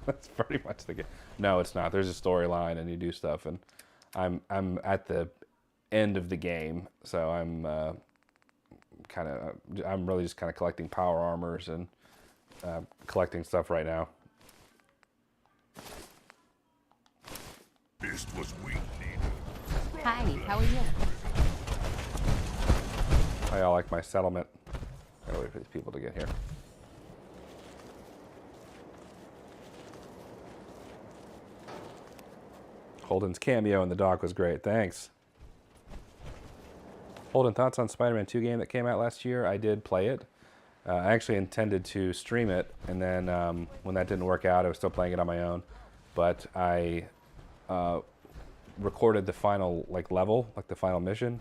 That's pretty much the game. No, it's not. There's a storyline, and you do stuff. And I'm at the end of the game, so I'm really just kind of collecting power armors and collecting stuff right now. This was weak. Hi, how are you? I all like my settlement. Gotta wait for these people to get here. Holden's cameo in the dock was great. Thanks. Holden, thoughts on Spider-Man 2 game that came out last year? I did play it. I actually intended to stream it, and then when that didn't work out, I was still playing it on my own. But I recorded the final level, the final mission,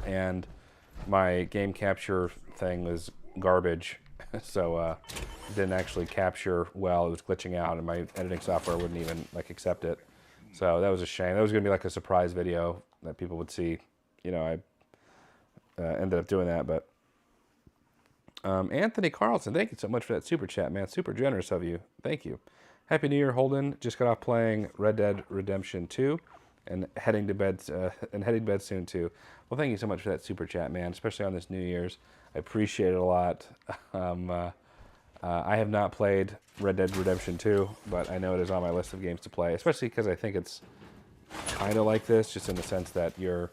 and my game capture thing was garbage, so it didn't actually capture well. It was glitching out, and my editing software wouldn't even accept it. So that was a shame. That was going to be a surprise video that people would see. You know, I ended up doing that, but Anthony Carlson, thank you so much for that super chat, man. Super generous of you. Thank you. Happy New Year, Holden. Just got off playing Red Dead Redemption 2 and heading to bed soon too. Well, thank you so much for that super chat, man, especially on this New Year's. I appreciate it a lot. I have not played Red Dead Redemption 2, but I know it is on my list of games to play, especially because I think it's kind of like this, just in the sense that it's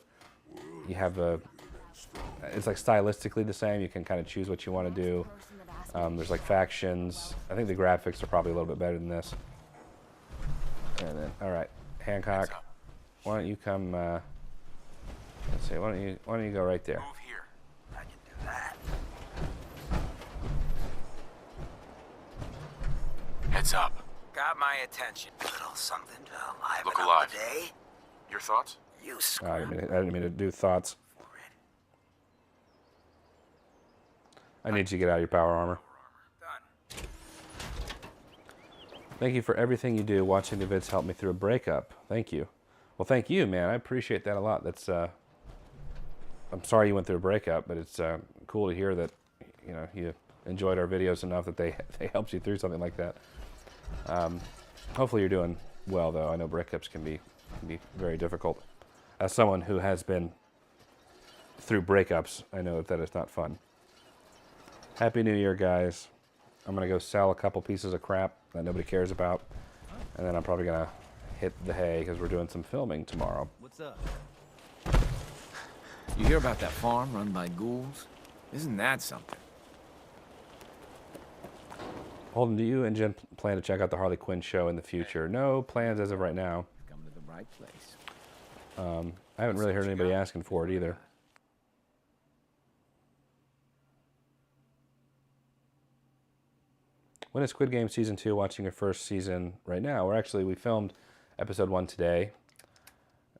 stylistically the same. You can kind of choose what you want to do. There's factions. I think the graphics are probably a little bit better than this. And then, all right, Hancock, why don't you come? Let's see. Why don't you go right there? Move here. I can do that. Heads up. Got my attention. Little something to liven Look up alive. the day. Your thoughts? You I didn't mean to do thoughts. I need you to get out of your power armor. Done. Thank you for everything you do. Watching the vids helped me through a breakup. Thank you. Well, thank you, man. I appreciate that a lot. That's I'm sorry you went through a breakup, but it's cool to hear that you enjoyed our videos enough that they helped you through something like that. Hopefully you're doing well, though. I know breakups can be very difficult. As someone who has been through breakups, I know that is not fun. Happy New Year, guys. I'm going to go sell a couple pieces of crap that nobody cares about, and then I'm probably going to hit the hay because we're doing some filming tomorrow. What's up? You hear about that farm run by ghouls? Isn't that something? Holden, do you and Jen plan to check out the Harley Quinn show in the future? No plans as of right now. Come to the right place. I haven't really heard anybody asking for it either. When is Squid Game Season 2 watching your first season right now? We filmed episode 1 today.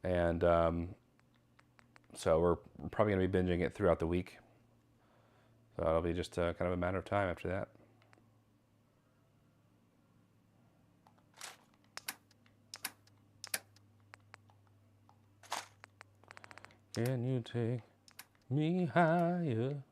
And so we're probably going to be binging it throughout the week. So it'll be just kind of a matter of time after that. Can you take me higher?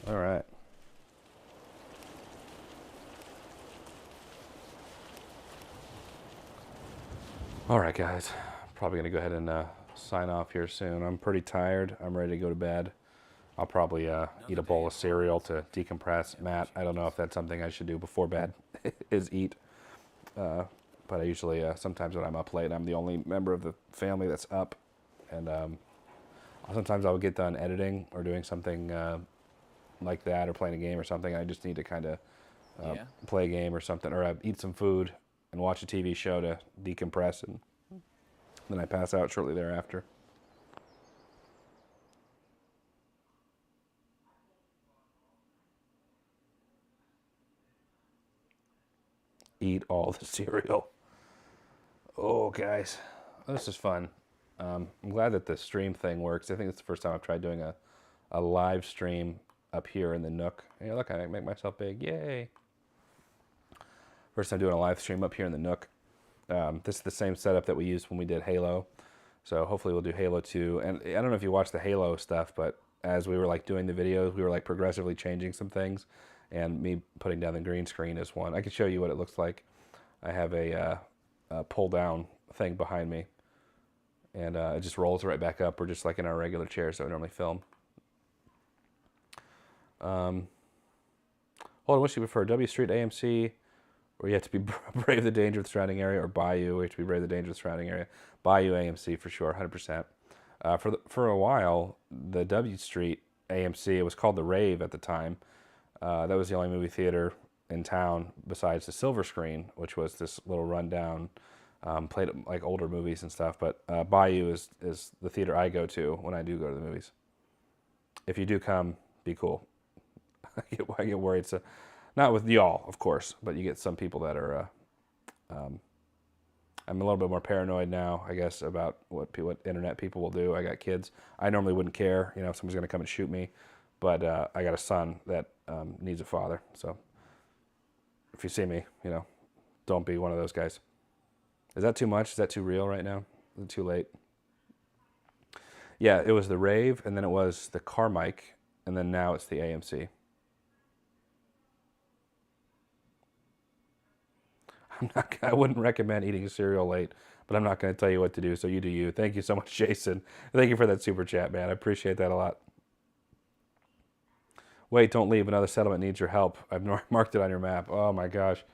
All right. All right, guys. Probably going to go ahead and sign off here soon. I'm pretty tired. I'm ready to go to bed. I'll probably eat a bowl of cereal to decompress. Matt, I don't know if that's something I should do before bed, is eat. But I usually, sometimes when I'm up late, I'm the only member of the family that's up. And sometimes I'll get done editing or doing something like that or playing a game or something. I just need to kind of play a game or something, or eat some food and watch a TV show to decompress, and then I pass out shortly thereafter. Eat all the cereal. Oh, guys, this is fun. I'm glad that the stream thing works. I think it's the first time I've tried doing a live stream up here in the Nook. Hey, look, I make myself big. Yay. First time doing a live stream up here in the Nook. This is the same setup that we used when we did Halo. So hopefully we'll do Halo 2. And I don't know if you watched the Halo stuff, but as we were like doing the videos, we were like progressively changing some things. And me putting down the green screen is one. I can show you what it looks like. I have a pull down thing behind me. And it just rolls right back up. We're just like in our regular chairs that we normally film. Hold on, what do you prefer? W Street AMC, or you have to be brave the danger of the surrounding area, or Bayou, you have to be brave the danger of the surrounding area. Bayou AMC for sure, 100%. For a while, the W Street AMC, it was called the Rave at the time. That was the only movie theater in town besides the Silver Screen, which was this little rundown, played like older movies and stuff. But Bayou is the theater I go to when I do go to the movies. If you do come, be cool. I get worried. So, not with y'all, of course, but you get some people that are. I'm a little bit more paranoid now, I guess, about what internet people will do. I got kids. I normally wouldn't care, if someone's going to come and shoot me, but I got a son that needs a father. So if you see me, don't be one of those guys. Is that too much? Is that too real right now? Is it too late? Yeah, it was the Rave, and then it was the Carmike, and then now it's the AMC. I wouldn't recommend eating cereal late, but I'm not going to tell you what to do, so you do you. Thank you so much, Jason. Thank you for that super chat, man. I appreciate that a lot. Wait, don't leave. Another settlement needs your help. I've marked it on your map. Oh, my gosh.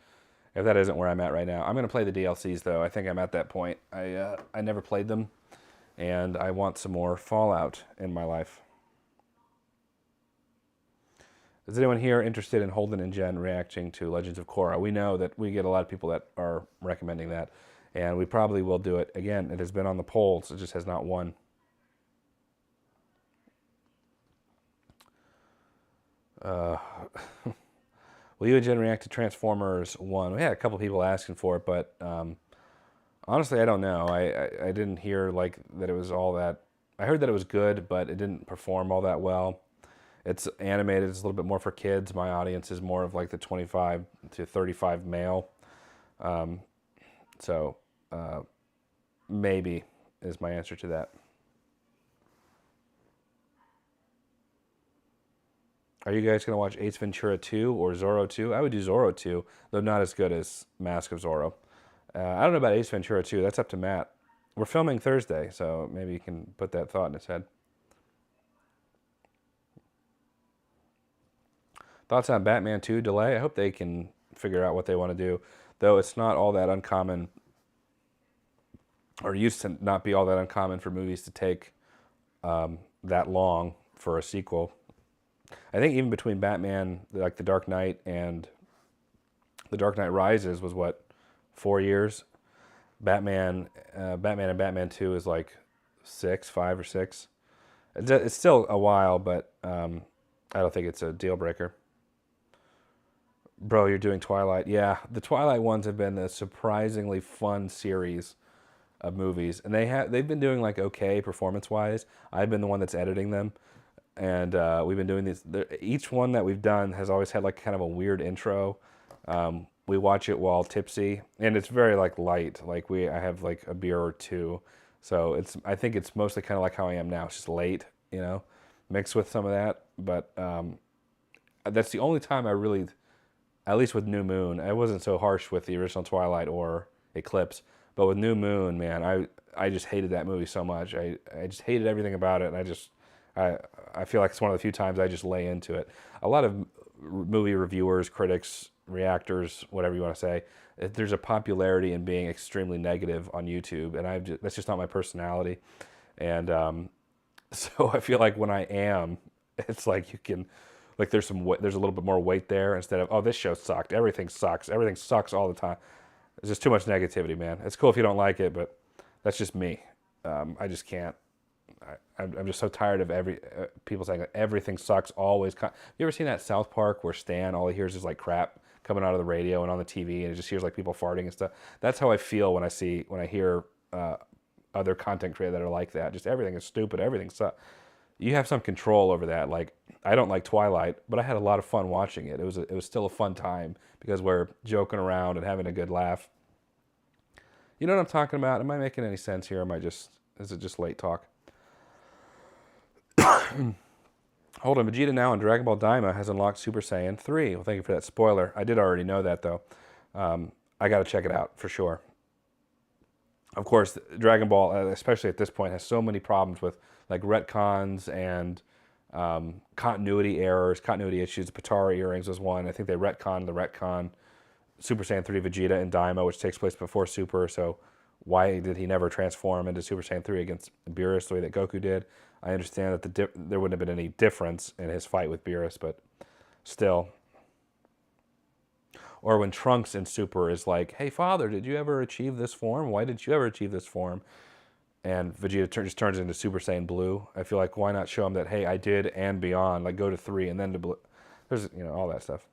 If that isn't where I'm at right now. I'm going to play the DLCs, though. I think I'm at that point. I never played them, and I want some more Fallout in my life. Is anyone here interested in Holden and Jen reacting to Legends of Korra? We know that we get a lot of people that are recommending that, and we probably will do it. Again, it has been on the polls. It just has not won. Will you and Jen react to Transformers 1? We had a couple people asking for it, but honestly, I don't know. I didn't hear that it was all that. I heard that it was good, but it didn't perform all that well. It's animated. It's a little bit more for kids. My audience is more of like the 25 to 35 male. So maybe is my answer to that. Are you guys going to watch Ace Ventura 2 or Zorro 2? I would do Zorro 2, though not as good as Mask of Zorro. I don't know about Ace Ventura 2. That's up to Matt. We're filming Thursday, so maybe you can put that thought in his head. Thoughts on Batman 2 delay? I hope they can figure out what they want to do, though it's not all that uncommon, or used to not be all that uncommon for movies to take that long for a sequel. I think even between Batman, like The Dark Knight and The Dark Knight Rises was what, 4 years? Batman and Batman 2 is like 5 or 6. It's still a while, but I don't think it's a deal breaker. Bro, you're doing Twilight. Yeah, the Twilight ones have been a surprisingly fun series of movies, and they've been doing like okay performance-wise. I've been the one that's editing them, and we've been doing these. Each one that we've done has always had like kind of a weird intro. We watch it while tipsy, and it's very like light. Like I have like a beer or two, so I think it's mostly kind of like how I am now. It's just late, mixed with some of that. But that's the only time I really, at least with New Moon, I wasn't so harsh with the original Twilight or Eclipse, but with New Moon, man, I just hated that movie so much. I just hated everything about it, and I feel like it's one of the few times I just lay into it. A lot of movie reviewers, critics, reactors, whatever you want to say, there's a popularity in being extremely negative on YouTube, and that's just not my personality. And so I feel like when I am, it's like you can, like there's a little bit more weight there instead of, oh, this show sucked, everything sucks all the time. There's just too much negativity, man. It's cool if you don't like it, but that's just me. I just can't. I'm just so tired of people saying that everything sucks always. You ever seen that South Park where Stan, all he hears is like crap coming out of the radio and on the TV, and he just hears like people farting and stuff? That's how I feel when I hear other content creators that are like that. Just everything is stupid, everything sucks. You have some control over that. Like, I don't like Twilight, but I had a lot of fun watching it. It was still a fun time because we're joking around and having a good laugh. You know what I'm talking about? Am I making any sense here? Is it just late talk? Holden, Vegeta now in Dragon Ball Daima has unlocked Super Saiyan 3. Well, thank you for that spoiler. I did already know that, though. I got to check it out, for sure. Of course, Dragon Ball, especially at this point, has so many problems with like retcons and continuity errors, continuity issues. Patara earrings was one. I think they retconned the retcon Super Saiyan 3 Vegeta in Daima, which takes place before Super, so why did he never transform into Super Saiyan 3 against Beerus the way that Goku did? I understand that there wouldn't have been any difference in his fight with Beerus, but still. Or when Trunks in Super is like, hey, Father, did you ever achieve this form? Why didn't you ever achieve this form? And Vegeta just turns into Super Saiyan Blue. I feel like, why not show him that, hey, I did and beyond, like go to 3 and then to Blue. There's, all that stuff.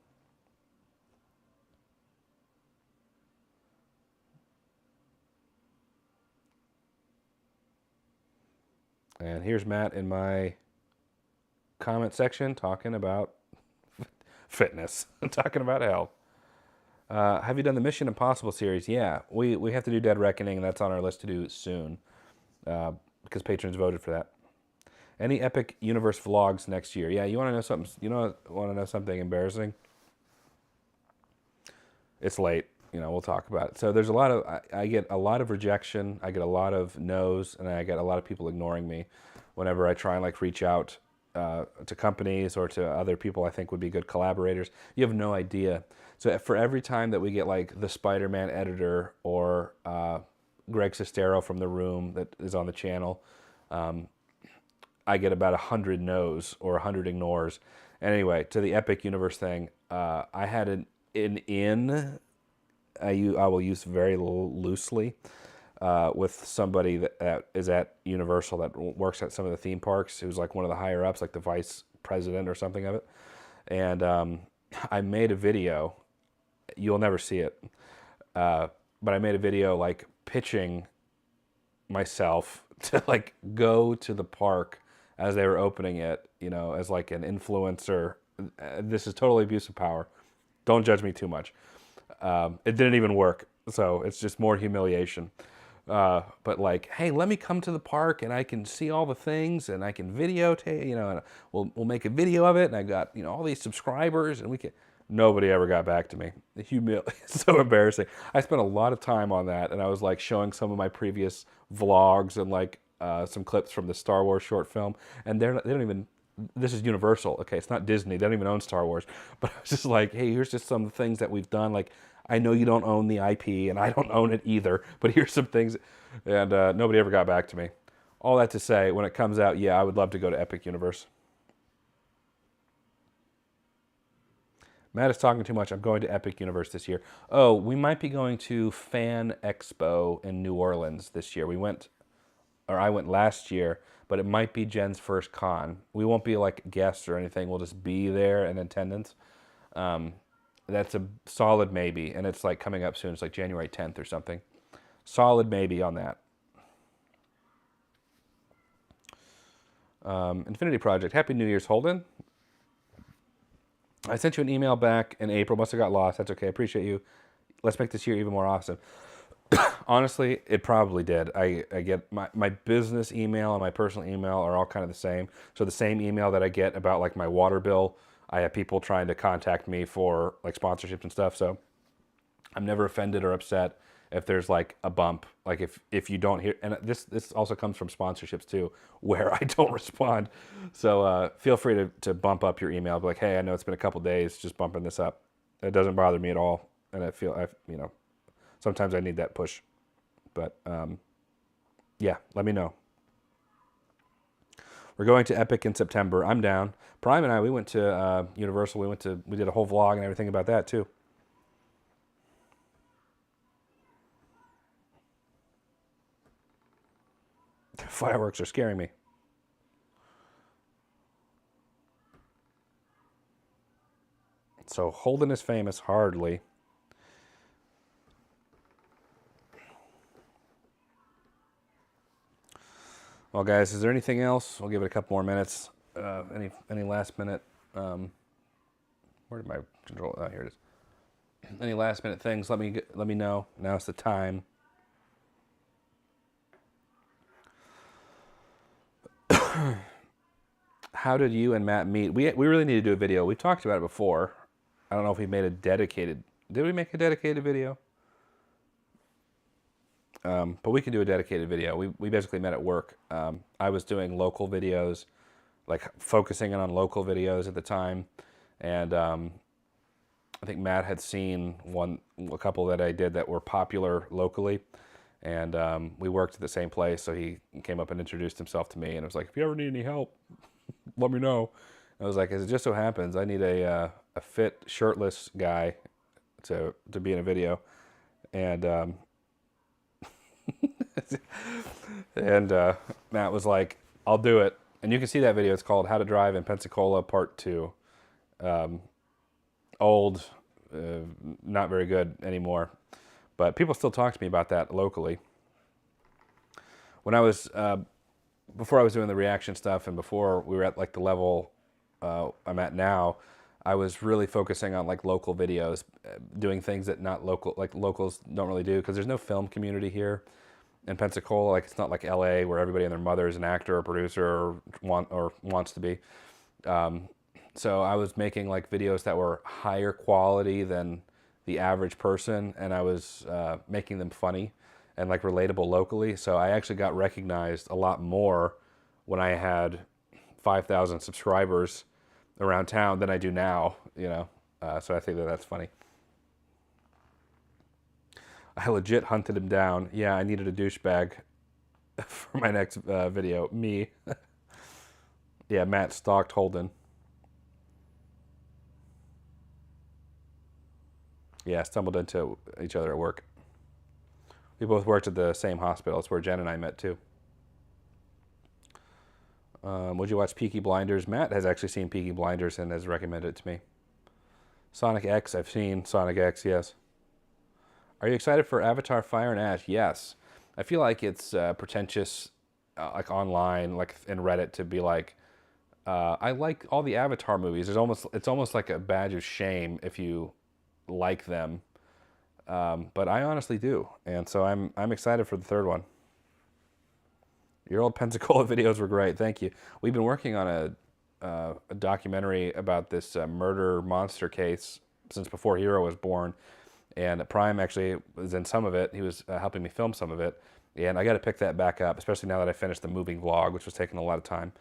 And here's Matt in my comment section talking about fitness, talking about health. Have you done the Mission Impossible series? Yeah, we have to do Dead Reckoning, and that's on our list to do soon because patrons voted for that. Any Epic Universe vlogs next year? Yeah, you want to know something? Want to know something embarrassing? It's late. We'll talk about it. So there's I get a lot of rejection. I get a lot of no's, and I get a lot of people ignoring me whenever I try and like reach out to companies or to other people I think would be good collaborators. You have no idea. So for every time that we get like the Spider-Man editor or Greg Sestero from The Room that is on the channel, I get about 100 no's or 100 ignores. And anyway, to the Epic Universe thing, I had an in. I will use very loosely with somebody that is at Universal that works at some of the theme parks, who's like one of the higher ups, like the vice president or something of it. And I made a video. You'll never see it, but I made a video like pitching myself to like go to the park as they were opening it, as like an influencer. This is totally abuse of power. Don't judge me too much. It didn't even work, so it's just more humiliation. But like, hey, let me come to the park and I can see all the things and I can videotape, and we'll make a video of it. And I got, all these subscribers and we can. Nobody ever got back to me. It's so embarrassing. I spent a lot of time on that, and I was like showing some of my previous vlogs and like some clips from the Star Wars short film, and they don't even. This is Universal, okay? It's not Disney. They don't even own Star Wars. But I was just like, hey, here's just some things that we've done. Like, I know you don't own the IP, and I don't own it either, but here's some things. And nobody ever got back to me. All that to say, when it comes out, yeah, I would love to go to Epic Universe. Matt is talking too much. I'm going to Epic Universe this year. Oh, we might be going to Fan Expo in New Orleans this year. I went last year, but it might be Jen's first con. We won't be like guests or anything. We'll just be there in attendance. That's a solid maybe, and it's like coming up soon. It's like January 10th or something. Solid maybe on that. Infinity Project. Happy New Year's, Holden. I sent you an email back in April. Must have got lost. That's okay. I appreciate you. Let's make this year even more awesome. Honestly, it probably did. I get my business email and my personal email are all kind of the same. So the same email that I get about like my water bill, I have people trying to contact me for like sponsorships and stuff. So I'm never offended or upset if there's like a bump. Like if you don't hear, and this also comes from sponsorships too, where I don't respond. So feel free to bump up your email. Be like, hey, I know it's been a couple days, just bumping this up. It doesn't bother me at all, and sometimes I need that push. But yeah, let me know. We're going to Epic in September. I'm down. Prime and I, we went to Universal. We did a whole vlog and everything about that too. Fireworks are scaring me. So Holden is famous, hardly. Well, guys, is there anything else? We'll give it a couple more minutes. Any last minute? Where did my control? Oh, here it is. Any last minute things? Let me know. Now's the time. How did you and Matt meet? We really need to do a video. We talked about it before. I don't know if we made a dedicated. Did we make a dedicated video? But we can do a dedicated video. We basically met at work. I was doing local videos, like focusing in on local videos at the time, and I think Matt had seen a couple that I did that were popular locally, and we worked at the same place. So he came up and introduced himself to me, and I was like, if you ever need any help, let me know. I was like, as it just so happens, I need a fit shirtless guy to be in a video, and and Matt was like, I'll do it. And you can see that video. It's called How to Drive in Pensacola Part 2. Old, not very good anymore, but people still talk to me about that locally. When I was before I was doing the reaction stuff, and before we were at like the level I'm at now, I was really focusing on like local videos, doing things that locals don't really do, because there's no film community here in Pensacola. Like, it's not like LA where everybody and their mother is an actor or producer or wants to be. So I was making like videos that were higher quality than the average person, and I was making them funny and like relatable locally. So I actually got recognized a lot more when I had 5,000 subscribers around town than I do now, so I think that's funny. I legit hunted him down. Yeah, I needed a douchebag for my next video. Me. Yeah, Matt stalked Holden. Yeah, stumbled into each other at work. We both worked at the same hospital. It's where Jen and I met too. Would you watch Peaky Blinders? Matt has actually seen Peaky Blinders and has recommended it to me. Sonic X, I've seen Sonic X, yes. Are you excited for Avatar Fire and Ash? Yes. I feel like it's pretentious, like online, like in Reddit, to be like, I like all the Avatar movies. It's almost like a badge of shame if you like them. But I honestly do, and so I'm excited for the third one. Your old Pensacola videos were great. Thank you. We've been working on a documentary about this murder monster case since before Hero was born, and Prime actually was in some of it. He was helping me film some of it, and I got to pick that back up, especially now that I finished the moving vlog, which was taking a lot of time.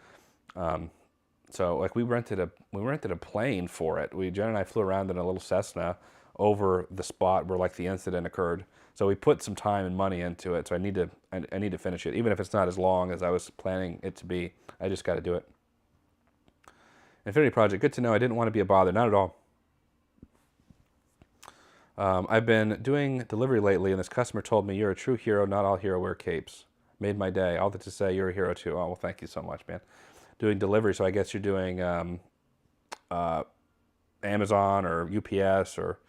So like we rented a plane for it. Jen and I flew around in a little Cessna over the spot where like the incident occurred. So we put some time and money into it. So I need to finish it, even if it's not as long as I was planning it to be. I just got to do it. Infinity Project, good to know. I didn't want to be a bother, not at all. I've been doing delivery lately, and this customer told me, you're a true hero, not all hero wear capes. Made my day. All that to say, you're a hero too. Oh, well, thank you so much, man. Doing delivery, so I guess you're doing Amazon or UPS or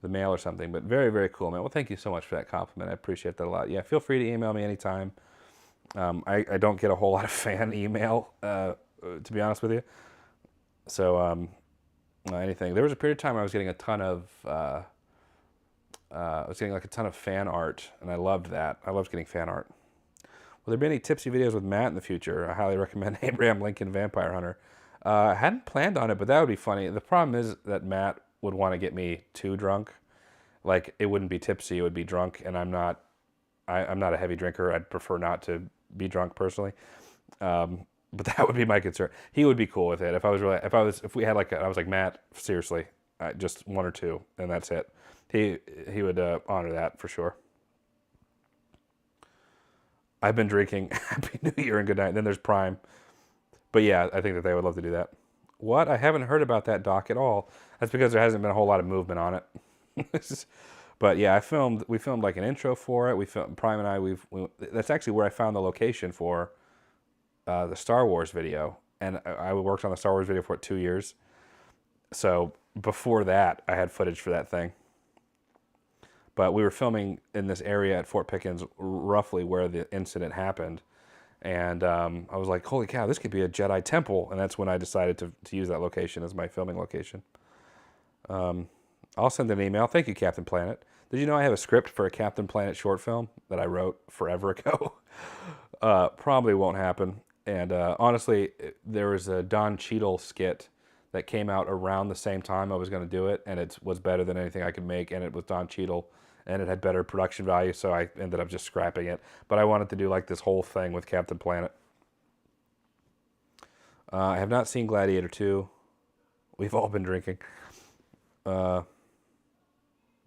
the mail or something. But very, very cool, man. Well, thank you so much for that compliment. I appreciate that a lot. Yeah, feel free to email me anytime. I don't get a whole lot of fan email, to be honest with you. So anything. There was a period of time I was getting a ton of I was getting like a ton of fan art, and I loved that. I loved getting fan art. Will there be any tipsy videos with Matt in the future? I highly recommend Abraham Lincoln Vampire Hunter. I hadn't planned on it, but that would be funny. The problem is that Matt would want to get me too drunk. Like, it wouldn't be tipsy, it would be drunk, and I'm not a heavy drinker. I'd prefer not to be drunk personally. But that would be my concern. He would be cool with it. If we had like, I was like, Matt, seriously, just one or two, and that's it. He would honor that for sure. I've been drinking. Happy New Year and good night. Then there's Prime. But yeah, I think that they would love to do that. What? I haven't heard about that doc at all. That's because there hasn't been a whole lot of movement on it. But yeah, we filmed like an intro for it. Prime and I, that's actually where I found the location for the Star Wars video. And I worked on the Star Wars video for 2 years. So before that, I had footage for that thing. But we were filming in this area at Fort Pickens, roughly where the incident happened. And I was like, holy cow, this could be a Jedi temple. And that's when I decided to use that location as my filming location. I'll send an email. Thank you, Captain Planet. Did you know I have a script for a Captain Planet short film that I wrote forever ago? Probably won't happen. And honestly, there was a Don Cheadle skit that came out around the same time I was going to do it. And it was better than anything I could make. And it was Don Cheadle. And it had better production value, so I ended up just scrapping it. But I wanted to do like this whole thing with Captain Planet. I have not seen Gladiator 2. We've all been drinking. You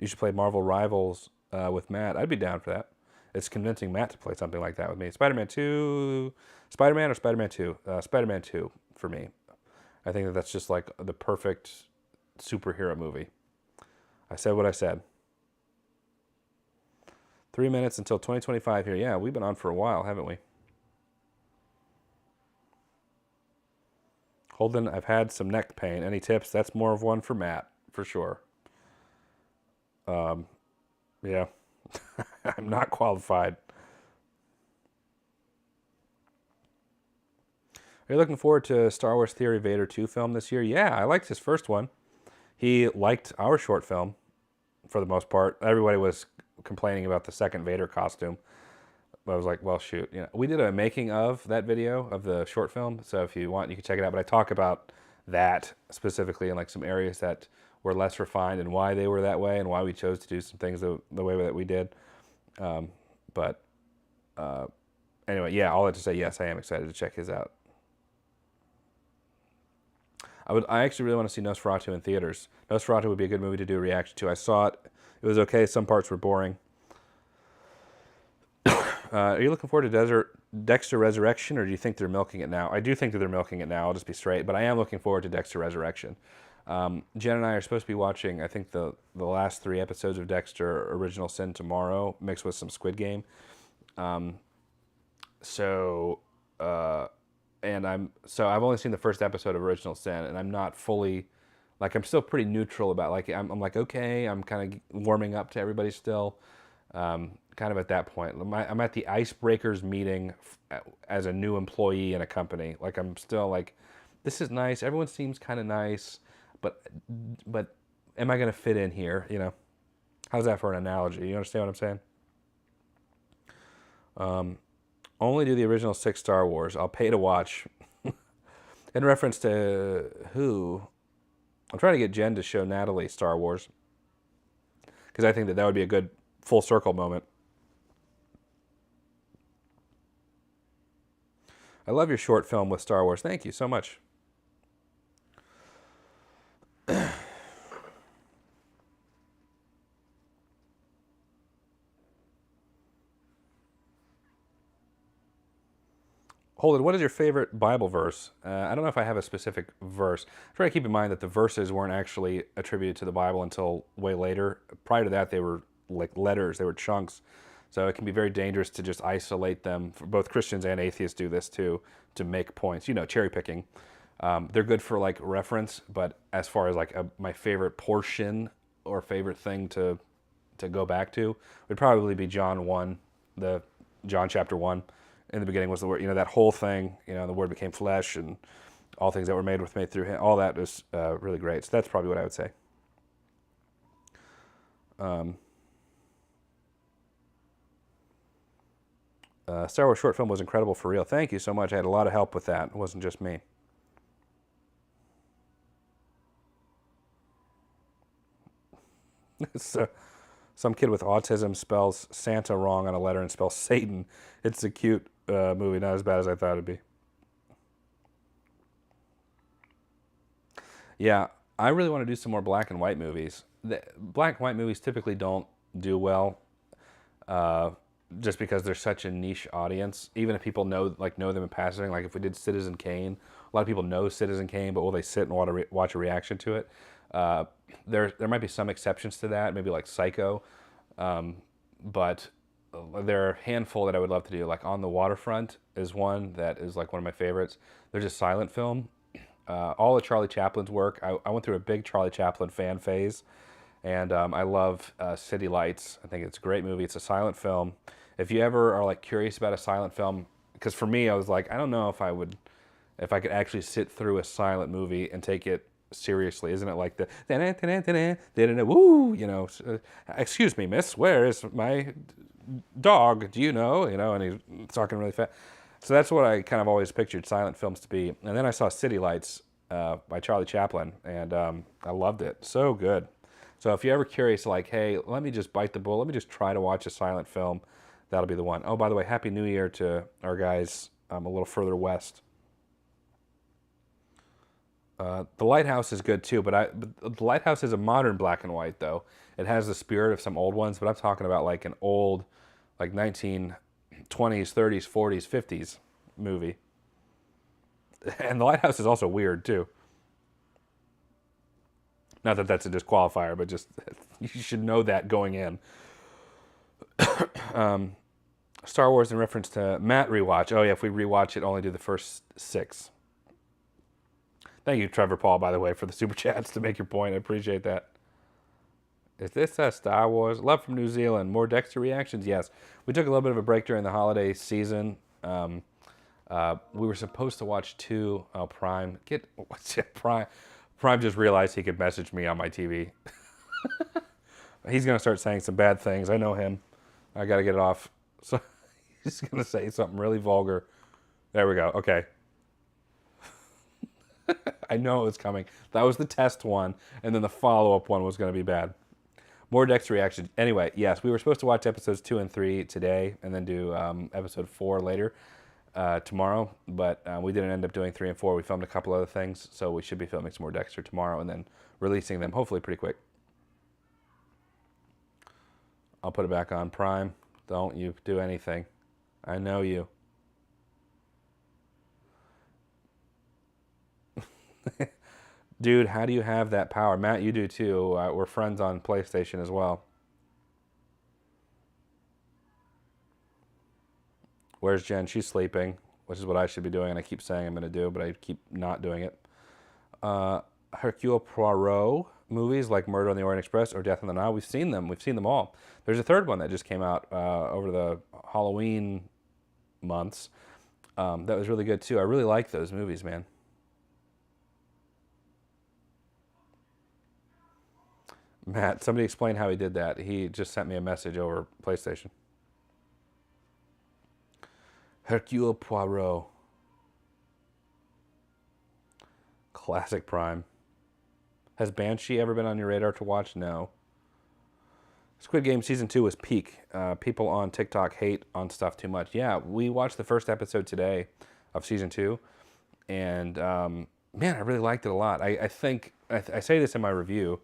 should play Marvel Rivals with Matt. I'd be down for that. It's convincing Matt to play something like that with me. Spider-Man 2... Spider-Man or Spider-Man 2? Spider-Man 2 for me. I think that's just like the perfect superhero movie. I said what I said. 3 minutes until 2025 here. Yeah, we've been on for a while, haven't we? Holden, I've had some neck pain. Any tips? That's more of one for Matt, for sure. Yeah. I'm not qualified. Are you looking forward to Star Wars Theory Vader 2 film this year? Yeah, I liked his first one. He liked our short film, for the most part. Everybody was complaining about the second Vader costume. But I was like, well, shoot. You know, we did a making of that video of the short film, so if you want, you can check it out. But I talk about that specifically in like some areas that were less refined and why they were that way and why we chose to do some things the way that we did. Anyway, yeah, all that to say, yes, I am excited to check his out. I actually really want to see Nosferatu in theaters. Nosferatu would be a good movie to do a reaction to. I saw it. It was okay. Some parts were boring. Are you looking forward to Dexter Resurrection, or do you think they're milking it now? I do think that they're milking it now. I'll just be straight. But I am looking forward to Dexter Resurrection. Jen and I are supposed to be watching, I think, the last 3 episodes of Dexter Original Sin tomorrow, mixed with some Squid Game. I've only seen the first episode of Original Sin, and I'm not fully, like, I'm still pretty neutral about, like, I'm like, okay, I'm kind of warming up to everybody still, kind of at that point. I'm at the Icebreakers meeting as a new employee in a company. Like, I'm still like, this is nice, everyone seems kind of nice, but am I going to fit in here, you know? How's that for an analogy? You understand what I'm saying? Only do the original 6 Star Wars. I'll pay to watch. In reference to who? I'm trying to get Jen to show Natalie Star Wars, because I think that would be a good full circle moment. I love your short film with Star Wars. Thank you so much. Holden, what is your favorite Bible verse? I don't know if I have a specific verse. Try to keep in mind that the verses weren't actually attributed to the Bible until way later. Prior to that, they were like letters. They were chunks. So it can be very dangerous to just isolate them. Both Christians and atheists do this too, to make points. You know, cherry picking. They're good for like reference, but as far as like my favorite portion or favorite thing to go back to would probably be John 1, the John chapter 1. In the beginning was the Word. You know, that whole thing. You know, the Word became flesh, and all things that were made through Him. All that was really great. So that's probably what I would say. Star Wars short film was incredible for real. Thank you so much. I had a lot of help with that. It wasn't just me. So, some kid with autism spells Santa wrong on a letter and spells Satan. It's a cute movie, not as bad as I thought it'd be. Yeah, I really want to do some more black and white movies. The black and white movies typically don't do well, just because they're such a niche audience. Even if people know them in passing, like if we did Citizen Kane, a lot of people know Citizen Kane, but will they sit and watch a reaction to it? There might be some exceptions to that, maybe like Psycho, but there are a handful that I would love to do. Like On the Waterfront is one that is like one of my favorites. There's a silent film. All of Charlie Chaplin's work. I went through a big Charlie Chaplin fan phase, and I love City Lights. I think it's a great movie. It's a silent film. If you ever are like curious about a silent film, because for me, I was like, I don't know if I could actually sit through a silent movie and take it seriously. Isn't it like the woo, you know, excuse me, miss, where is my dog? Do you know? You know, and he's talking really fast. So that's what I kind of always pictured silent films to be. And then I saw City Lights by Charlie Chaplin, and I loved it. So good. So if you're ever curious, like, hey, let me just bite the bullet. Let me just try to watch a silent film. That'll be the one. Oh, by the way, Happy New Year to our guys a little further west. The Lighthouse is good too, but The Lighthouse is a modern black and white, though. It has the spirit of some old ones, but I'm talking about like an old, like 1920s, 30s, 40s, 50s movie. And The Lighthouse is also weird too. Not that that's a disqualifier, but just you should know that going in. Star Wars in reference to Matt rewatch. Oh yeah, if we rewatch it, only do the first 6. Thank you, Trevor Paul, by the way, for the super chats to make your point. I appreciate that. Is this a Star Wars? Love from New Zealand. More Dexter reactions? Yes. We took a little bit of a break during the holiday season. We were supposed to watch 2. Oh, Prime. What's it? Prime. Prime just realized he could message me on my TV. He's going to start saying some bad things. I know him. I got to get it off. So he's going to say something really vulgar. There we go. Okay. I know it was coming. That was the test one, and then the follow-up one was going to be bad. More Dexter reaction. Anyway, yes, we were supposed to watch episodes 2 and 3 today, and then do episode 4 later tomorrow, but we didn't end up doing 3 and 4. We filmed a couple other things, so we should be filming some more Dexter tomorrow, and then releasing them hopefully pretty quick. I'll put it back on Prime. Don't you do anything. I know you. Dude, how do you have that power? Matt, you do too. We're friends on PlayStation as well. Where's Jen? She's sleeping, which is what I should be doing, and I keep saying I'm going to do, but I keep not doing it. Hercule Poirot movies like Murder on the Orient Express or Death on the Nile, we've seen them. We've seen them all. There's a third one that just came out over the Halloween months. That was really good too. I really like those movies, man. Matt, somebody explain how he did that. He just sent me a message over PlayStation. Hercule Poirot. Classic Prime. Has Banshee ever been on your radar to watch? No. Squid Game Season 2 was peak. People on TikTok hate on stuff too much. Yeah, we watched the first episode today of Season 2. And, man, I really liked it a lot. I think, I say this in my review,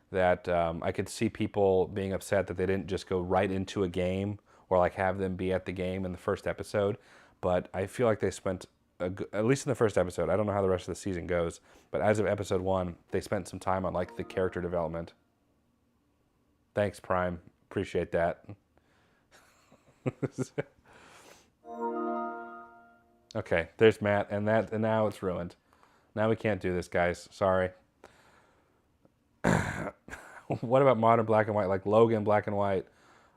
that I could see people being upset that they didn't just go right into a game or like have them be at the game in the first episode. But I feel like they spent, at least in the first episode, I don't know how the rest of the season goes, but as of episode 1, they spent some time on like the character development. Thanks, Prime. Appreciate that. Okay, there's Matt, and now it's ruined. Now we can't do this, guys. Sorry. What about modern black and white, like Logan black and white,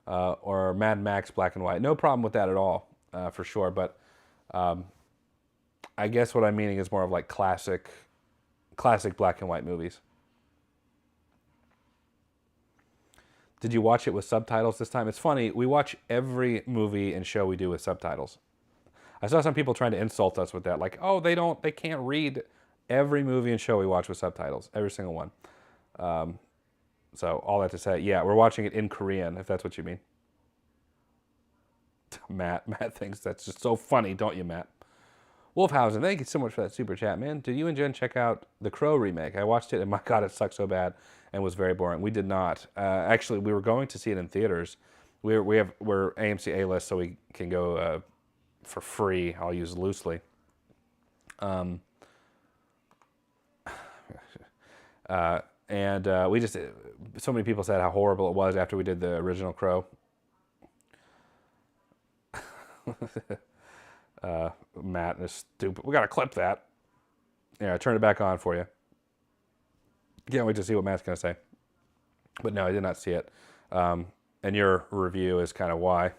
or Mad Max black and white? No problem with that at all, for sure. But I guess what I'm meaning is more of like classic black and white movies. Did you watch it with subtitles this time? It's funny, we watch every movie and show we do with subtitles. I saw some people trying to insult us with that, like, oh, they can't read every movie and show we watch with subtitles, every single one. So all that to say, yeah, we're watching it in Korean, if that's what you mean. Matt thinks that's just so funny, don't you, Matt? Wolfhausen, thank you so much for that super chat, man. Did you and Jen check out the Crow remake? I watched it, and my God, it sucked so bad and was very boring. We did not. Actually, we were going to see it in theaters. We're AMC A-list, so we can go for free. I'll use loosely. And we just, so many people said how horrible it was after we did the original Crow. Matt is stupid. We got to clip that. Yeah, I turned it back on for you. Can't wait to see what Matt's going to say. But no, I did not see it. And your review is kind of why.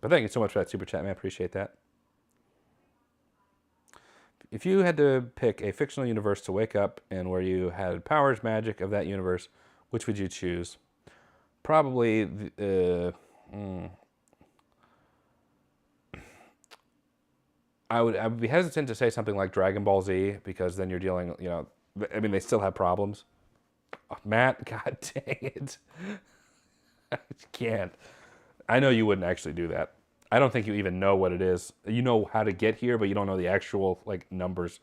But thank you so much for that super chat, man. Appreciate that. If you had to pick a fictional universe to wake up in where you had powers, magic of that universe, which would you choose? Probably I would be hesitant to say something like Dragon Ball Z, because then you're dealing, I mean, they still have problems. Oh, Matt, God dang it. I can't. I know you wouldn't actually do that. I don't think you even know what it is. You know how to get here, but you don't know the actual, numbers.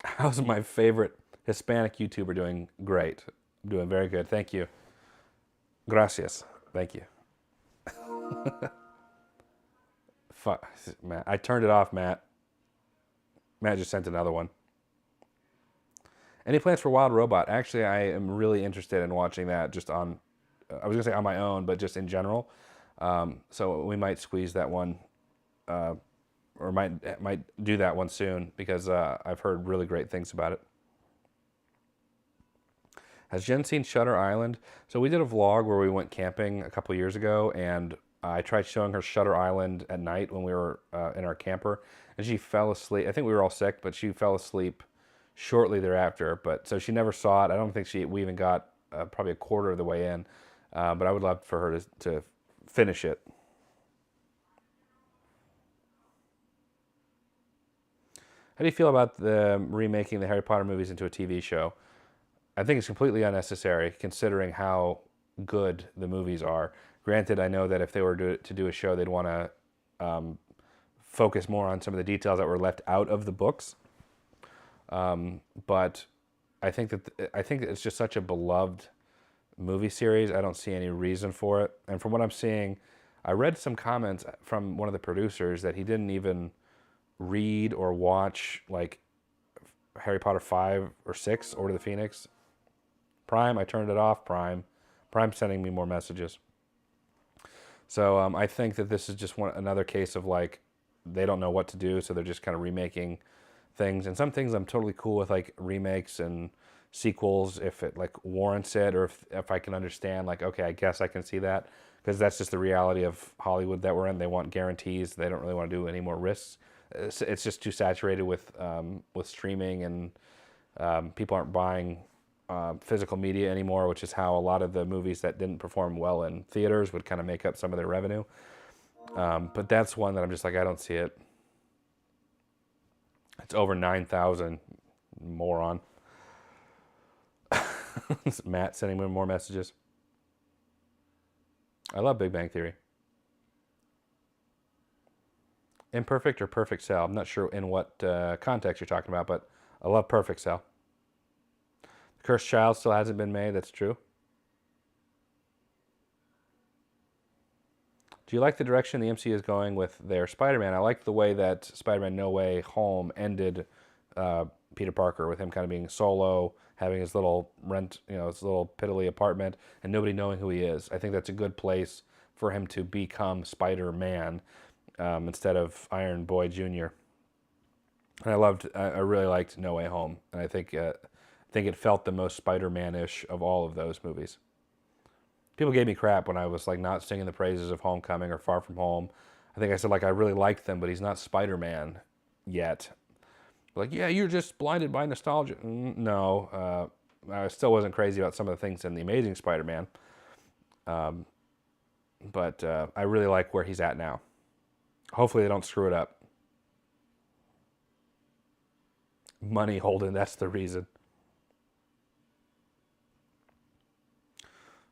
How's my favorite Hispanic YouTuber doing? Great. Doing very good. Thank you. Gracias. Thank you. Fuck, Matt. I turned it off, Matt. Matt just sent another one. Any plans for Wild Robot? Actually, I am really interested in watching that just on, I was going to say on my own, but just in general. So we might squeeze that one, or might do that one soon, because I've heard really great things about it. Has Jen seen Shutter Island? So we did a vlog where we went camping a couple years ago, and I tried showing her Shutter Island at night when we were in our camper, and she fell asleep. I think we were all sick, but she fell asleep shortly thereafter. But so she never saw it. I don't think we even got probably a quarter of the way in, but I would love for her to finish it. How do you feel about the remaking the Harry Potter movies into a TV show? I think it's completely unnecessary, considering how good the movies are. Granted, I know that if they were to do a show, they'd want to focus more on some of the details that were left out of the books. But I think it's just such a beloved movie series. I don't see any reason for it. And from what I'm seeing, I read some comments from one of the producers that he didn't even read or watch Harry Potter 5 or 6, Order of the Phoenix. Prime, I turned it off. Prime's sending me more messages. So I think that this is just another case of they don't know what to do, so they're just kind of remaking things. And some things I'm totally cool with, like remakes and sequels, if it warrants it, or if I can understand, okay, I guess I can see that, because that's just the reality of Hollywood that we're in. They want guarantees. They don't really want to do any more risks. It's just too saturated with streaming, and people aren't buying physical media anymore, which is how a lot of the movies that didn't perform well in theaters would kind of make up some of their revenue. But that's one that I'm just I don't see it. It's over 9,000, moron. Matt sending me more messages. I love Big Bang Theory. Imperfect or Perfect Cell? I'm not sure in what context you're talking about, but I love Perfect Cell. The Cursed Child still hasn't been made, that's true. Do you like the direction the MCU is going with their Spider-Man? I like the way that Spider-Man No Way Home ended Peter Parker, with him kind of being solo, having his little his little piddly apartment, and nobody knowing who he is. I think that's a good place for him to become Spider-Man instead of Iron Boy Jr. And I really liked No Way Home, and I think it felt the most Spider-Man-ish of all of those movies. People gave me crap when I was like not singing the praises of Homecoming or Far From Home. I think I said like I really liked them, but he's not Spider-Man yet. Like, yeah, you're just blinded by nostalgia. No, I still wasn't crazy about some of the things in The Amazing Spider-Man. But I really like where he's at now. Hopefully they don't screw it up. Money, Holden, that's the reason.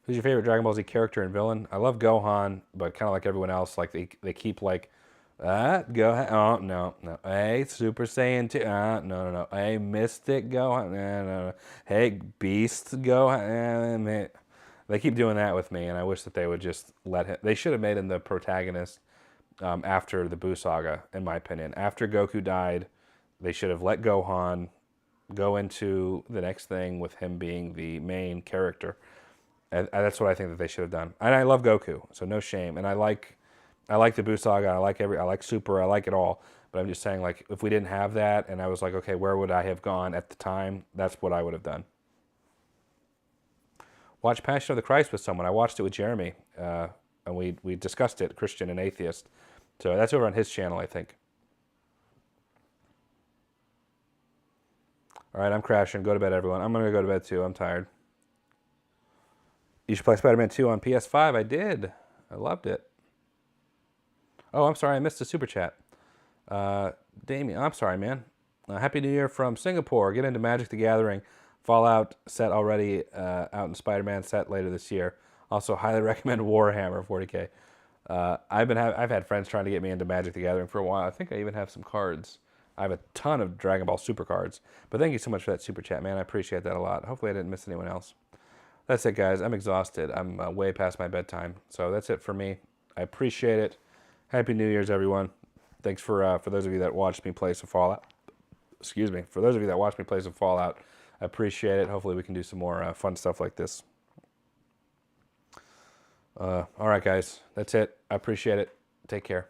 Who's your favorite Dragon Ball Z character and villain? I love Gohan, but kind of like everyone else, like they keep like, Gohan, oh, no. Hey, Super Saiyan 2, no. Hey, Mystic Gohan, no. Hey, Beast Gohan, They keep doing that with me, and I wish that they would just let him. They should have made him the protagonist after the Buu saga, in my opinion. After Goku died, they should have let Gohan go into the next thing with him being the main character. And that's what I think that they should have done. And I love Goku, so no shame. And I like the Buu saga. I like Super. I like it all. But I'm just saying, like, if we didn't have that, and I was like, okay, where would I have gone at the time? That's what I would have done. Watch Passion of the Christ with someone. I watched it with Jeremy, and we discussed it, Christian and Atheist. So that's over on his channel, I think. All right, I'm crashing. Go to bed, everyone. I'm going to go to bed, too. I'm tired. You should play Spider-Man 2 on PS5. I did. I loved it. Oh, I'm sorry. I missed the super chat. Damien, I'm sorry, man. Happy New Year from Singapore. Get into Magic the Gathering. Fallout set already out in Spider-Man set later this year. Also, highly recommend Warhammer 40K. I've had friends trying to get me into Magic the Gathering for a while. I think I even have some cards. I have a ton of Dragon Ball Super cards. But thank you so much for that super chat, man. I appreciate that a lot. Hopefully I didn't miss anyone else. That's it, guys. I'm exhausted. I'm way past my bedtime. So that's it for me. I appreciate it. Happy New Year's, everyone. Thanks for those of you that watched me play some Fallout. Excuse me. For those of you that watched me play some Fallout, I appreciate it. Hopefully we can do some more fun stuff like this. All right, guys. That's it. I appreciate it. Take care.